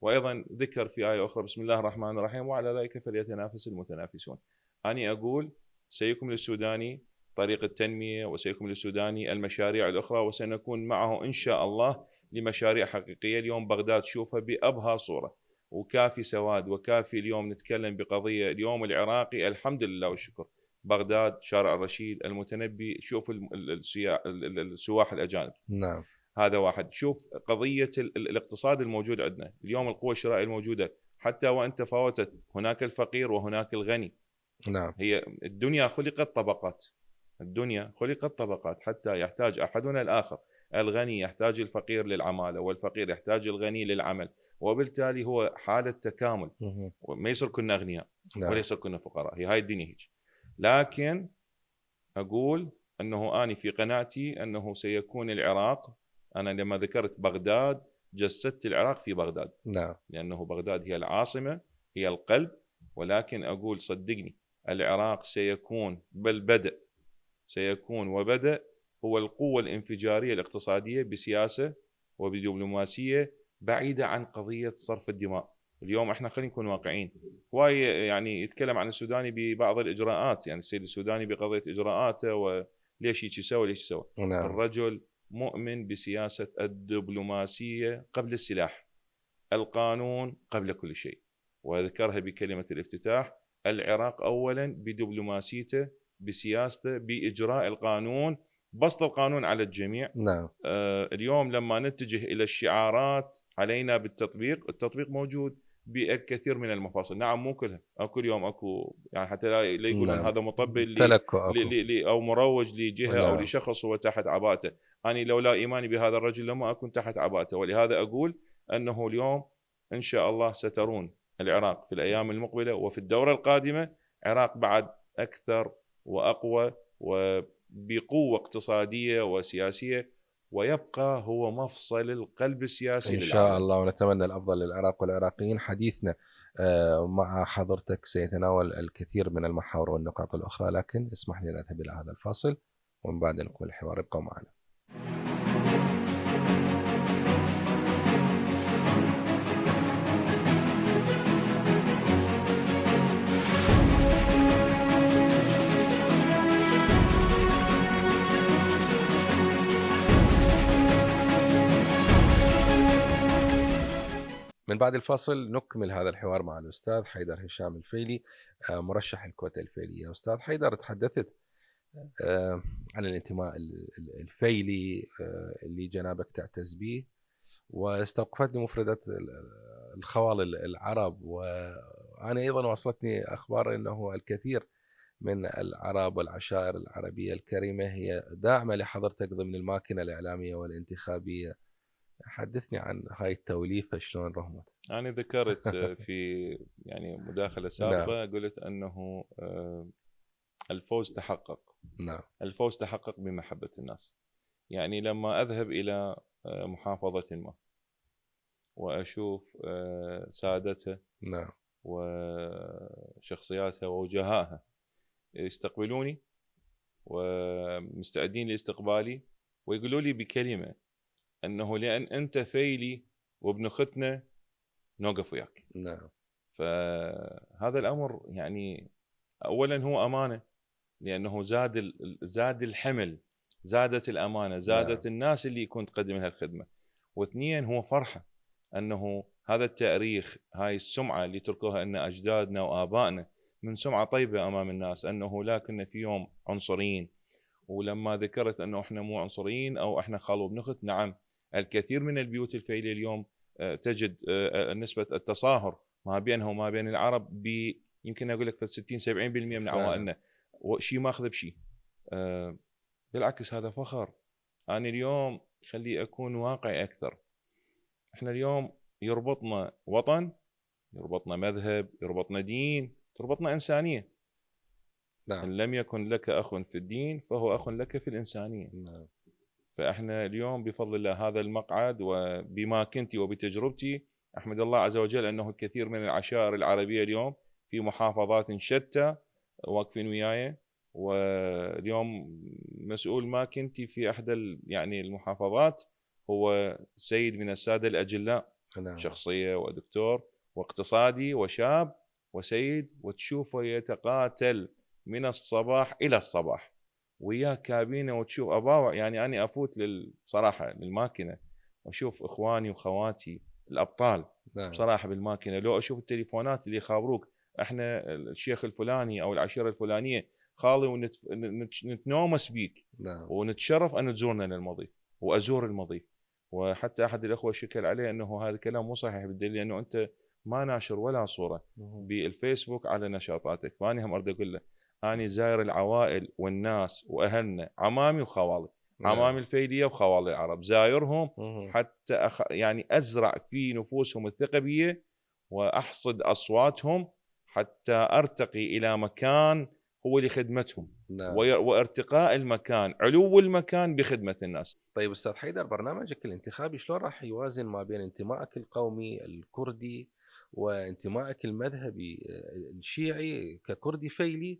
وأيضا ذكر في آية أخرى بسم الله الرحمن الرحيم وعلى ذلك فليتنافس المتنافسون. أنا أقول سيكمل السوداني طريق التنمية، وسيكمل السوداني المشاريع الأخرى، وسنكون معه إن شاء الله لمشاريع حقيقية. اليوم بغداد شوفها بأبهى صورة، وكافي سواد وكافي. اليوم نتكلم بقضية اليوم العراقي الحمد لله والشكر، بغداد، شارع الرشيد، المتنبي، شوف السواح الأجانب. نعم. هذا واحد. شوف قضية الاقتصاد الموجود عندنا اليوم، القوة الشرائية الموجودة، حتى وأن تفاوتت، هناك الفقير وهناك الغني. نعم. هي الدنيا خلقت طبقات، الدنيا خلقت طبقات حتى يحتاج أحدنا الآخر. الغني يحتاج الفقير للعمالة، والفقير يحتاج الغني للعمل، وبالتالي هو حالة تكامل، وما يصير كنا أغنياء ولا يصير كنا فقراء. هي هاي الدنيا هيك. لكن أقول أنه أنا في قناعتي أنه سيكون العراق، أنا لما ذكرت بغداد جسدت العراق في بغداد. نعم. لأنه بغداد هي العاصمة، هي القلب. ولكن أقول صدقني العراق سيكون بالبدء، سيكون وبدأ هو القوة الانفجارية الاقتصادية بسياسة وبدبلوماسية بعيدة عن قضية صرف الدماء. اليوم احنا خلينا نكون واقعين. هواي يعني يتكلم عن السوداني ببعض الإجراءات، يعني السيد السوداني بقضية إجراءاته وليش يسوي ليش يسوي. نعم. الرجل مؤمن بسياسة الدبلوماسية قبل السلاح، القانون قبل كل شيء، وذكرها بكلمة الافتتاح. العراق أولا بدبلوماسيته، بسياسته، بإجراء القانون، بسط القانون على الجميع. نعم. اليوم لما نتجه إلى الشعارات علينا بالتطبيق، التطبيق موجود بالكثير من المفاصل. نعم مو كلها، أكو اليوم أكو يعني حتى لا يقولون نعم. هذا مطبل أو مروج لجهة. نعم. أو لشخص هو تحت عباءته. أنا لولا إيماني بهذا الرجل لما أكون تحت عباءته. ولهذا أقول أنه اليوم إن شاء الله سترون العراق في الأيام المقبلة وفي الدورة القادمة عراق بعد أكثر وأقوى وبقوة اقتصادية وسياسية، ويبقى هو مفصل القلب السياسي إن شاء الله، ونتمنى الأفضل للعراق والعراقيين. حديثنا مع حضرتك سيتناول الكثير من المحاور والنقاط الأخرى، لكن اسمح لي أن أذهب إلى هذا الفاصل ومن بعد نكمل الحوار. ابقوا معنا. من بعد الفاصل نكمل هذا الحوار مع الأستاذ حيدر هشام الفيلي، مرشح الكوتا الفيلية. أستاذ حيدر، تحدثت عن الانتماء الفيلي اللي جنابك تعتز به، واستوقفتني مفردة الخوال العرب، وأنا أيضا وصلتني أخبار أنه الكثير من العرب والعشائر العربية الكريمة هي داعمة لحضرتك ضمن الماكينة الإعلامية والانتخابية حدثني عن هاي التوليفة شلون رمت. أنا ذكرت في يعني مداخلة نعم. سابقة قلت أنه الفوز تحقق. نعم. الفوز تحقق بمحبة الناس. يعني لما أذهب إلى محافظة ما وأشوف سادتها نعم. وشخصياتها ووجهائها يستقبلوني ومستعدين لاستقبالي، ويقولوا لي بكلمة أنه لأن أنت فيلي وابن ختنا نوقف وياك. نعم. فهذا الأمر يعني أولا هو أمانة، لأنه زاد الحمل، زادت الأمانة، زادت نعم. الناس اللي يكون تقدم لها الخدمة. واثنين هو فرحة أنه هذا التاريخ، هاي السمعة اللي تركوها أن أجدادنا وآبائنا من سمعة طيبة أمام الناس، أنه لا كنا في يوم عنصريين. ولما ذكرت أنه إحنا مو عنصريين أو إحنا خالو بنخت، نعم، الكثير من البيوت الفيلي اليوم تجد نسبة التصاهر ما بينها وما بين العرب يمكن أقول لك في 60-70% من عوائلنا، شيء ماخذ بشيء. بالعكس هذا فخر. أنا اليوم خلي أكون واقعي أكثر. إحنا اليوم يربطنا وطن، يربطنا مذهب، يربطنا دين، تربطنا إنسانية. نعم. إن لم يكن لك أخ في الدين فهو أخ لك في الإنسانية. نعم. فإحنا اليوم بفضل الله هذا المقعد وبما كنت وبتجربتي أحمد الله عز وجل أنه الكثير من العشائر العربية اليوم في محافظات شتى واقفين وياي. واليوم مسؤول ما كنت في أحد يعني المحافظات هو سيد من السادة الأجلاء. نعم. شخصية ودكتور واقتصادي وشاب وسيد، وتشوفه يتقاتل من الصباح إلى الصباح وياه كابينه، وتشوف أباوع. يعني أنا أفوت صراحة للماكينة وأشوف إخواني وخواتي الأبطال. نعم. بصراحة بالماكينة لو أشوف التليفونات اللي يخابروك إحنا الشيخ الفلاني أو العشيرة الفلانية خالي، ونتنومس بيك. نعم. ونتشرف أن تزورنا للمضيف وأزور المضيف. وحتى أحد الأخوة شكل عليه أنه هذا الكلام مو صحيح، بالدليل أنه أنت ما ناشر ولا صورة بالفيسبوك على نشاطاتك. فأنا هم أريد أقول له أنا زاير العوائل والناس وأهلنا، عمامي وخوالي، عمامي الفيلية وخوالي العرب، زايرهم حتى يعني أزرع في نفوسهم الثقة بي وأحصد أصواتهم حتى أرتقي إلى مكان هو لخدمتهم. نعم. وارتقاء المكان، علو المكان بخدمة الناس. طيب أستاذ حيدر، برنامجك الانتخابي شلون راح يوازن ما بين انتمائك القومي الكردي وانتمائك المذهبي الشيعي ككردي فيلي،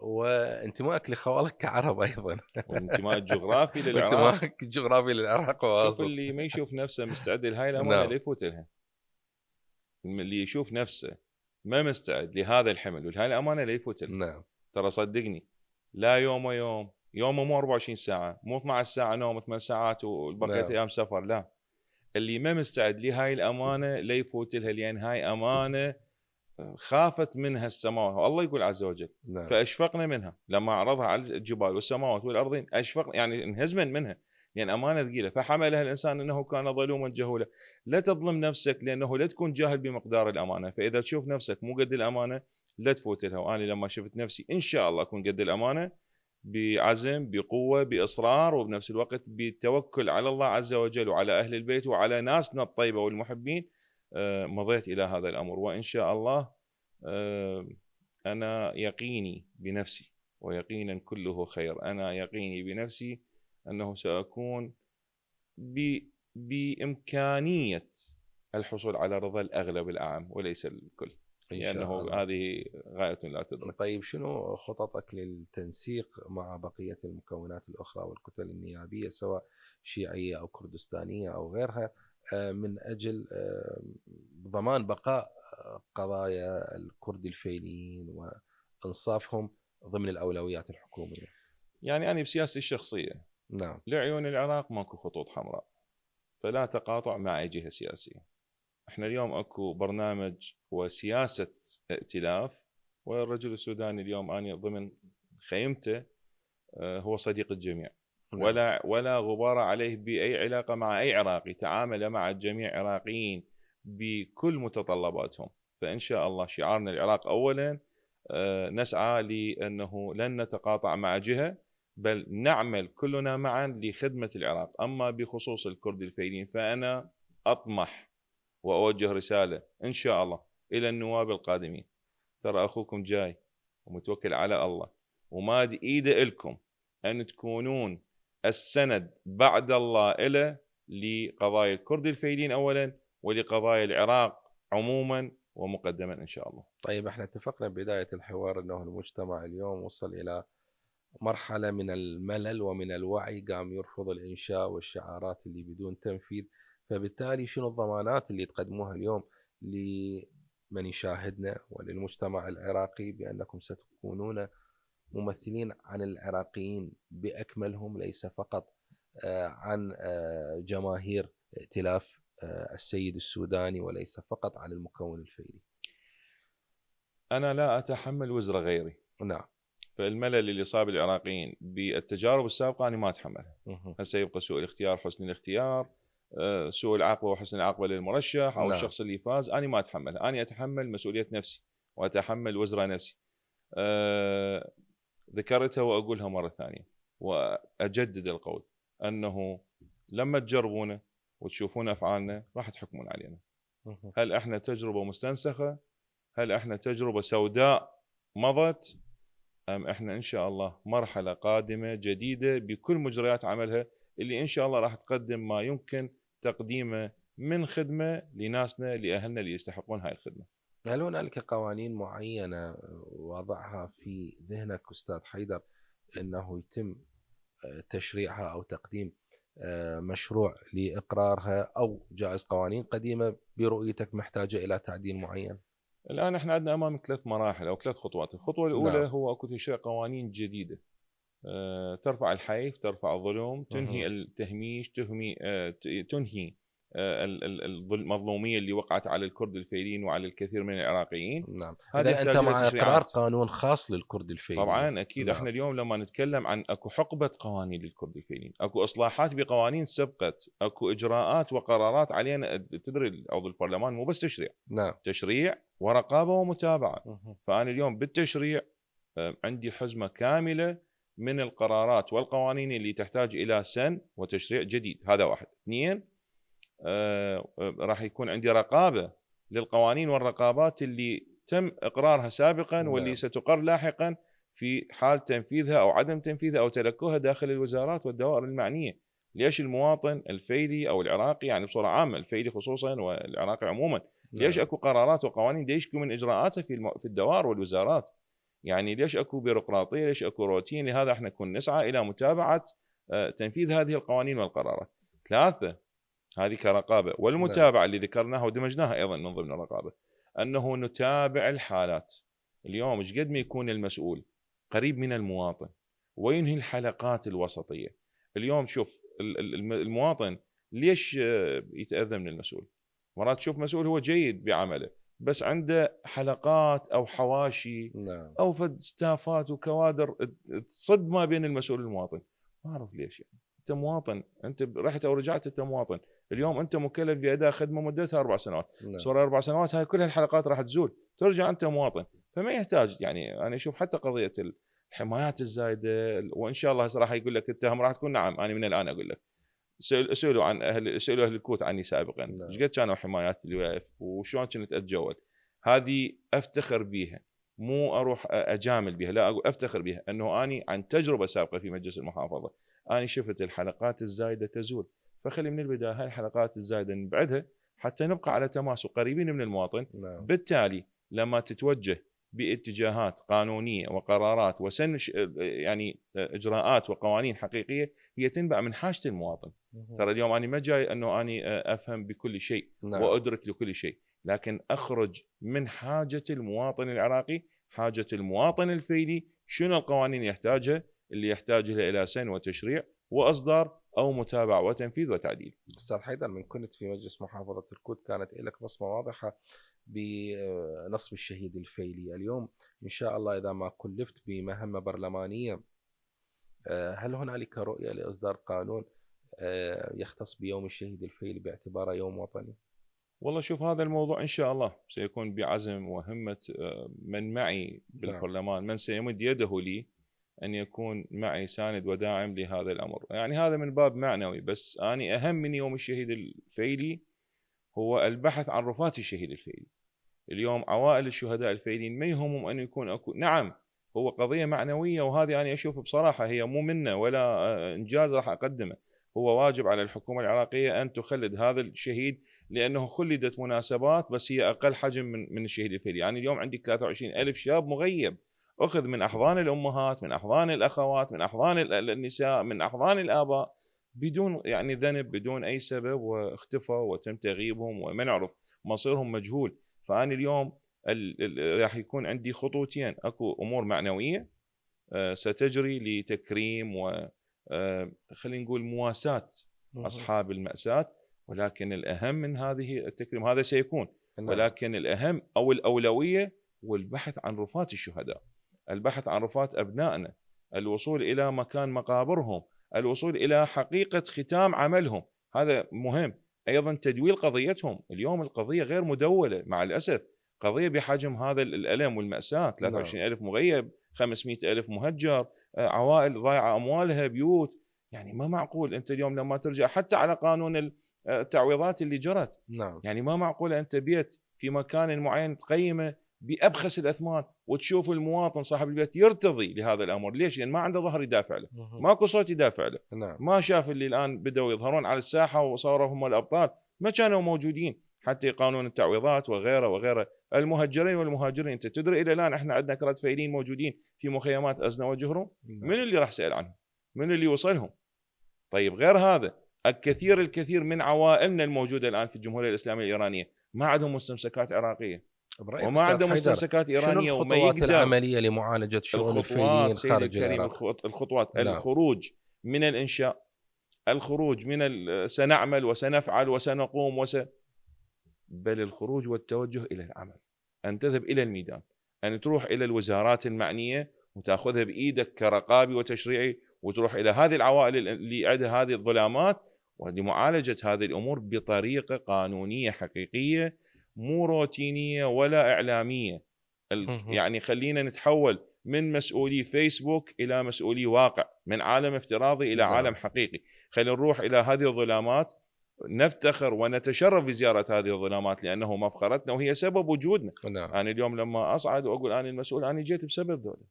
وانتمائك لخوالك كعرب أيضا والانتماء الجغرافي للعراق. وانتمائك الجغرافي للعراق شوف وواصل. اللي ما يشوف نفسه مستعد لهاي الأمانة نعم. لا يفوت لها. اللي يشوف نفسه ما مستعد لهذا الحمل ولهاي الأمانة لا يفوت لها. نعم. ترى صدقني لا يوم يوم مو 24 ساعة، مو 12 ساعة نوم 8 ساعات والبقية نعم. أيام سفر. لا، اللي ما مستعد لهاي الأمانة لا يفوت لها، لأن هاي أمانة خافت منها السماوات، والله يقول عز وجل نعم. فأشفقنا منها لما عرضها على الجبال والسماوات والأرضين، أشفق يعني انهزمن منها لأن أمانة ثقيلة. فحملها الإنسان أنه كان ظلوما جهولا. لا تظلم نفسك، لأنه لا تكون جاهل بمقدار الأمانة. فإذا تشوف نفسك مو قد الأمانة لا تفوت لها. وأنا لما شفت نفسي إن شاء الله أكون قد الأمانة، بعزم، بقوة، بإصرار، وبنفس الوقت بالتوكل على الله عز وجل وعلى أهل البيت وعلى ناسنا الطيبة والمحبين، مضيت إلى هذا الأمر. وإن شاء الله أنا يقيني بنفسي، ويقينا كله خير، أنا يقيني بنفسي أنه سأكون بإمكانية الحصول على رضا الأغلب الأعم وليس الكل، لأنه هذه غاية لا تدرك. طيب شنو خططك للتنسيق مع بقية المكونات الأخرى والكتل النيابية سواء شيعية أو كردستانية أو غيرها من أجل ضمان بقاء قضايا الكرد الفيليين وإنصافهم ضمن الأولويات الحكومية؟ يعني أنا بسياستي الشخصية، نعم، لعيون العراق ماكو خطوط حمراء، فلا تقاطع مع أي جهة سياسية. احنا اليوم اكو برنامج وسياسة ائتلاف، والرجل السوداني اليوم أنا ضمن خيمته هو صديق الجميع. نعم. ولا غبار عليه بأي علاقة مع أي عراقي، تعامل مع الجميع عراقيين بكل متطلباتهم. فإن شاء الله شعارنا العراق أولا، نسعى لأنه لن نتقاطع مع جهة بل نعمل كلنا معا لخدمة العراق. أما بخصوص الكرد الفيلين فأنا أطمح وأوجه رسالة إن شاء الله إلى النواب القادمين، ترى أخوكم جاي ومتوكل على الله وماد إيده إلكم أن تكونون السند بعد الله إله لقضايا الكرد الفيلين أولا ولقضايا العراق عموما ومقدما إن شاء الله. طيب احنا اتفقنا بداية الحوار أنه المجتمع اليوم وصل إلى مرحلة من الملل ومن الوعي، قام يرفض الإنشاء والشعارات اللي بدون تنفيذ. فبالتالي شنو الضمانات اللي تقدموها اليوم لمن يشاهدنا وللمجتمع العراقي بأنكم ستكونون ممثلين عن العراقيين بأكملهم، ليس فقط عن جماهير ائتلاف السيد السوداني، وليس فقط عن المكون الفيلي؟ أنا لا أتحمل وزر غيري. نعم. فالملل اللي صاب العراقيين بالتجارب السابقة أنا ما أتحملها. هسه يبقى سوء الاختيار حسن الاختيار، سوء العاقبة وحسن العاقبة للمرشح أو نعم. الشخص اللي فاز، أنا ما أتحملها. أنا أتحمل مسؤولية نفسي وأتحمل وزر نفسي. ذكرتها وأقولها مرة ثانية وأجدد القول أنه لما تجربونا وتشوفون أفعالنا راح تحكمون علينا. هل إحنا تجربة مستنسخة؟ هل إحنا تجربة سوداء مضت؟ أم إحنا إن شاء الله مرحلة قادمة جديدة بكل مجريات عملها اللي إن شاء الله راح تقدم ما يمكن تقديمه من خدمة لناسنا لأهلنا اللي يستحقون هاي الخدمة. هل هنالك قوانين معينة وضعها في ذهنك أستاذ حيدر أنه يتم تشريعها أو تقديم مشروع لإقرارها، أو جائز قوانين قديمة برؤيتك محتاجة إلى تعديل معين؟ الآن إحنا عندنا أمامك 3 مراحل أو 3 خطوات. الخطوة الأولى نعم. هو أكو تشريع قوانين جديدة ترفع الحيف، ترفع الظلم، تنهي التهميش، تنهي المظلومية اللي وقعت على الكرد الفيلين وعلى الكثير من العراقيين. نعم. إذا أنت مع إقرار تشريعات. قانون خاص للكرد الفيلين؟ طبعا أكيد. نعم. احنا اليوم لما نتكلم عن أكو حقبة قوانين للكرد الفيلين، أكو إصلاحات بقوانين سبقت، أكو إجراءات وقرارات علينا. تدري عضو البرلمان مو بس تشريع، نعم، تشريع ورقابة ومتابعة. فأنا اليوم بالتشريع عندي حزمة كاملة من القرارات والقوانين اللي تحتاج إلى سن وتشريع جديد. هذا واحد. 2 راح يكون عندي رقابة للقوانين والرقابات اللي تم إقرارها سابقا واللي ستقر لاحقا في حال تنفيذها أو عدم تنفيذها أو تلكؤها داخل الوزارات والدوائر المعنية. ليش المواطن الفيلي أو العراقي، يعني بصورة عامة الفيلي خصوصا والعراقي عموما، ليش أكو قرارات وقوانين يشكو من إجراءاتها في الدوائر والوزارات؟ يعني ليش أكو بيروقراطية، ليش أكو روتين؟ لهذا احنا كنا نسعى إلى متابعة تنفيذ هذه القوانين والقرارات. 3 هذه كرقابة. والمتابعة اللي ذكرناها ودمجناها أيضا من ضمن الرقابة، أنه نتابع الحالات. اليوم ايش قد ما يكون المسؤول قريب من المواطن وينهي الحلقات الوسطية. اليوم شوف المواطن ليش يتأذى من المسؤول؟ مرات تشوف مسؤول هو جيد بعمله بس عنده حلقات أو حواشي أو فد ستافات وكوادر تصد ما بين المسؤول والمواطن. ما أعرف ليش. يعني أنت مواطن، أنت رحت أو رجعت أنت مواطن. اليوم أنت مكلف بأداء خدمة مدتها 4 سنوات. صار 4 سنوات هاي كل الحلقات راح تزول، ترجع أنت مواطن. فما يحتاج، يعني أنا أشوف حتى قضية الحمايات الزايدة، وإن شاء الله راح يقول لك التهم راح تكون. نعم، أنا من الآن أقول لك سألوا عن سألوا أهل الكوت عني سابقا ايش قد كانوا حمايات الوقف وشلون كنت أتجول. هذه أفتخر بيها، مو أروح أجامل بها، لا، أقول أفتخر بها أنه أنا عن تجربة سابقة في مجلس المحافظة أنا شفت الحلقات الزايدة تزول. فخلي من البداية هاي الحلقات الزايدة نبعدها حتى نبقى على تماس وقريبين من المواطن. بالتالي لما تتوجه باتجاهات قانونية وقرارات وسن يعني إجراءات وقوانين حقيقية هي تنبع من حاجة المواطن. ترى اليوم أنا ما جاي أنه أنا أفهم بكل شيء وأدرك لكل شيء، لكن أخرج من حاجة المواطن العراقي، حاجة المواطن الفيلي. شنو القوانين يحتاجها اللي يحتاجها إلى سن وتشريع وإصدار أو متابعة وتنفيذ وتعديل. أستاذ حيدر، من كنت في مجلس محافظة الكوت كانت لك بصمة واضحة بنصب الشهيد الفيلي. اليوم إن شاء الله إذا ما كلفت بمهمة برلمانية، هل هنالك رؤية لإصدار قانون يختص بيوم الشهيد الفيلي باعتباره يوم وطني؟ والله شوف، هذا الموضوع إن شاء الله سيكون بعزم وهمة من معي بالبرلمان، من سيمد يده لي أن يكون معي ساند وداعم لهذا الأمر. يعني هذا من باب معنوي، بس أنا أهم من يوم الشهيد الفيلي هو البحث عن رفات الشهيد الفيلي. اليوم عوائل الشهداء الفيليين ما يهمهم أن يكون نعم هو قضية معنوية، وهذه أنا أشوف بصراحة هي مو منه ولا إنجاز راح أقدمه، هو واجب على الحكومة العراقية أن تخلد هذا الشهيد، لأنه خلدت مناسبات بس هي أقل حجم من الشهيد الفيلي. يعني اليوم عندك 23,000 شاب مغيب، أخذ من أحضان الأمهات، من أحضان الأخوات، من أحضان النساء، من أحضان الآباء، بدون يعني ذنب، بدون أي سبب، واختفوا وتم تغييبهم وما نعرف مصيرهم مجهول. فأنا اليوم راح يكون عندي خطوتين، اكو امور معنويه ستجري لتكريم و خلينا نقول مواساة اصحاب المأساة، ولكن الاهم من هذه التكريم هذا سيكون، ولكن الاهم او الاولويه هو البحث عن رفات الشهداء، البحث عن رفات ابنائنا، الوصول الى مكان مقابرهم، الوصول الى حقيقه ختام عملهم، هذا مهم. ايضا تدويل قضيتهم، اليوم القضيه غير مدوله مع الاسف، قضية بحجم هذا الألم والمأساة، 23,000 مغيب، 500,000 مهجر، عوائل ضايعة أموالها، بيوت. يعني ما معقول أنت اليوم لما ترجع حتى على قانون التعويضات اللي جرت، يعني ما معقول أنت بيت في مكان معين تقيمه بأبخس الأثمان وتشوف المواطن صاحب البيت يرتضي لهذا الأمر. ليش؟ لأن ما عنده ظهر يدافع له، ماكو صوت يدافع له. ما شاف اللي الآن بدأوا يظهرون على الساحة وصاروا هم الأبطال، ما كانوا موجودين حتى قانون التعويضات وغيره وغيره. المهجرين والمهاجرين، انت تدري الى الان احنا عندنا كرات فايلين موجودين في مخيمات ازنه وجهرم، من اللي راح يسال عنهم؟ من اللي يوصلهم؟ طيب غير هذا الكثير من عوائلنا الموجوده الان في الجمهوريه الاسلاميه الايرانيه ما عندهم مستمسكات عراقيه وما عندهم مستمسكات ايرانيه. شنو الخطوات العمليه لمعالجه شؤون الفايلين خارج العراق؟ الخطوات الخروج من الانشاء، الخروج من سنعمل وسنفعل وسنقوم بل الخروج والتوجه إلى العمل، أن تذهب إلى الميدان، أن تروح إلى الوزارات المعنية وتأخذها بإيدك كرقابي وتشريعي، وتروح إلى هذه العوائل اللي عندها هذه الظلامات، ولمعالجة هذه الأمور بطريقة قانونية حقيقية، مو روتينية ولا إعلامية. يعني خلينا نتحول من مسؤولي فيسبوك إلى مسؤولي واقع، من عالم افتراضي إلى عالم حقيقي. خلينا نروح إلى هذه الظلامات، نفتخر ونتشرف بزيارة هذه الظلامات لأنه مفخرتنا وهي سبب وجودنا. أنا اليوم لما أصعد وأقول أنا المسؤول، أنا جيت بسبب ذولا،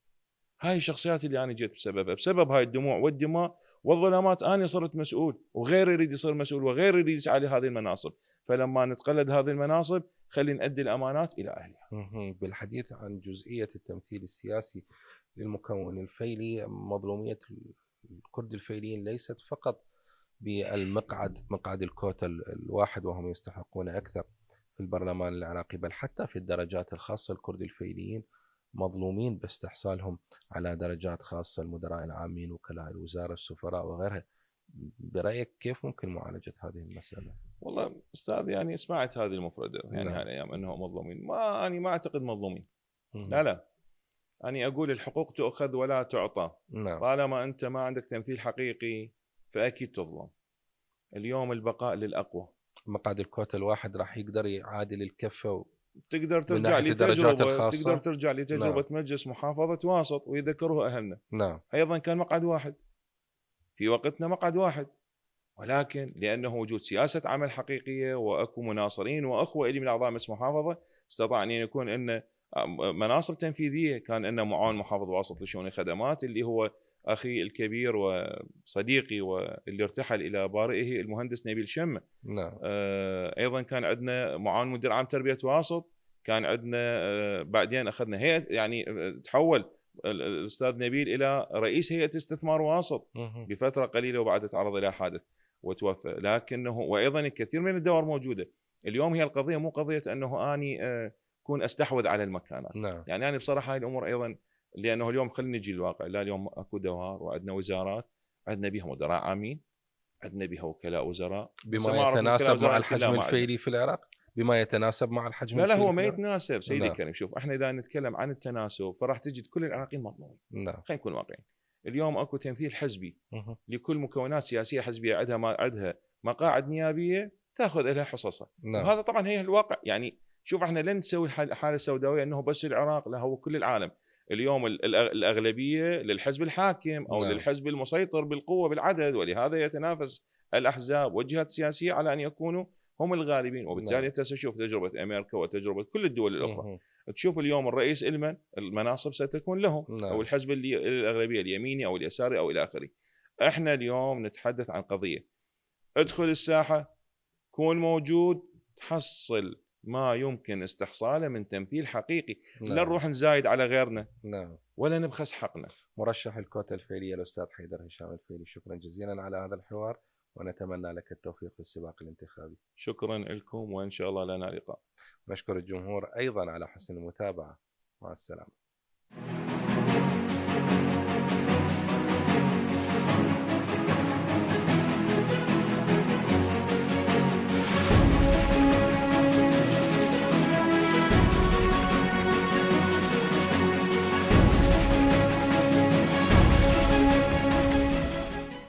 هاي الشخصيات اللي أنا جيت بسببها، بسبب هاي الدموع والدماء والظلامات أنا صرت مسؤول، وغير يريد يصير مسؤول، وغير يريد يسعى لهذه المناصب. فلما نتقلد هذه المناصب خلي نؤدي الأمانات إلى أهلها. بالحديث عن جزئية التمثيل السياسي للمكون الفيلي، مظلومية الكرد الفيليين ليست فقط مقعد الكوتا الواحد وهم يستحقون أكثر في البرلمان العراقي، بل حتى في الدرجات الخاصة الكرد الفيليين مظلومين باستحصالهم على درجات خاصة، المدراء العامين، وكلاء الوزارة، السفراء وغيرها. برأيك كيف ممكن معالجة هذه المسألة؟ والله أستاذ يعني سمعت هذه المفردة يعني هالأيام أنهم مظلومين، ما أنا ما أعتقد مظلومين. لا أنا أقول الحقوق تؤخذ ولا تعطى. طالما أنت ما عندك تمثيل حقيقي فأكيد تظلم. اليوم البقاء للأقوى. مقعد الكوتا الواحد راح يقدر يعادل الكفة، تقدر ترجع لتجربة، تقدر ترجع لتجربة مجلس محافظة واسط ويذكروه أهلنا. أيضا كان مقعد واحد في وقتنا، مقعد واحد، ولكن لأنه وجود سياسة عمل حقيقية وأكو مناصرين وأخوة إلي من أعضاء مجلس محافظة، استطاع أن يكون أن مناصب تنفيذية. كان أن معاون محافظ واسط لشؤون الخدمات اللي هو أخي الكبير وصديقي واللي ارتحل إلى بارئه المهندس نبيل شمة. أيضا كان عندنا معاون مدير عام تربية واسط، كان عندنا بعدين أخذنا هيئة، يعني تحول الأستاذ نبيل إلى رئيس هيئة استثمار واسط بفترة قليلة وبعد تعرض إلى حادث وتوفى. لكنه وأيضا الكثير من الدور موجودة. اليوم هي القضية مو قضية أنه أني كون أستحوذ على المكانات. يعني أنا بصراحة هاي الأمور أيضا، لأنه اليوم خلينا نجي للواقع، لا اليوم أكو دوار وعندنا وزارات، عندنا بها مدراء عامين، عندنا بها وكلاء وزراء، بما يتناسب مع الحجم الفيلي في العراق، بما يتناسب مع الحجم لا هو ما يتناسب سيدي الكريم. شوف احنا إذا نتكلم عن التناسب فراح تجد كل العراقيين مظلومين. خلينا نكون واقعيين. اليوم أكو تمثيل حزبي لكل مكونات سياسية حزبية، عندها مقاعد نيابية تأخذ لها حصصها، وهذا طبعا هي الواقع. يعني شوف احنا لن نسوي الحاله السوداويه انه بس العراق، لا، هو كل العالم. اليوم الاغلبيه للحزب الحاكم او نعم. للحزب المسيطر بالقوه بالعدد، ولهذا يتنافس الاحزاب والجهات السياسيه على ان يكونوا هم الغالبين. وبالتالي نعم. انت تشوف تجربه امريكا وتجربه كل الدول الاخرى، مهم. تشوف اليوم الرئيس المناصب ستكون لهم، نعم. او الحزب الاغلبيه اليميني او اليساري او الى اخره. احنا اليوم نتحدث عن قضيه، ادخل الساحه، كون موجود، تحصل ما يمكن استحصاله من تمثيل حقيقي. نعم. لا نروح نزايد على غيرنا نعم. ولا نبخس حقنا. مرشح الكوتا الفيلي الأستاذ حيدر هشام الفيلي، شكرا جزيلا على هذا الحوار، ونتمنى لك التوفيق في السباق الانتخابي. شكرا لكم، وإن شاء الله لنا لقاء. نشكر الجمهور أيضا على حسن المتابعة. مع السلامة.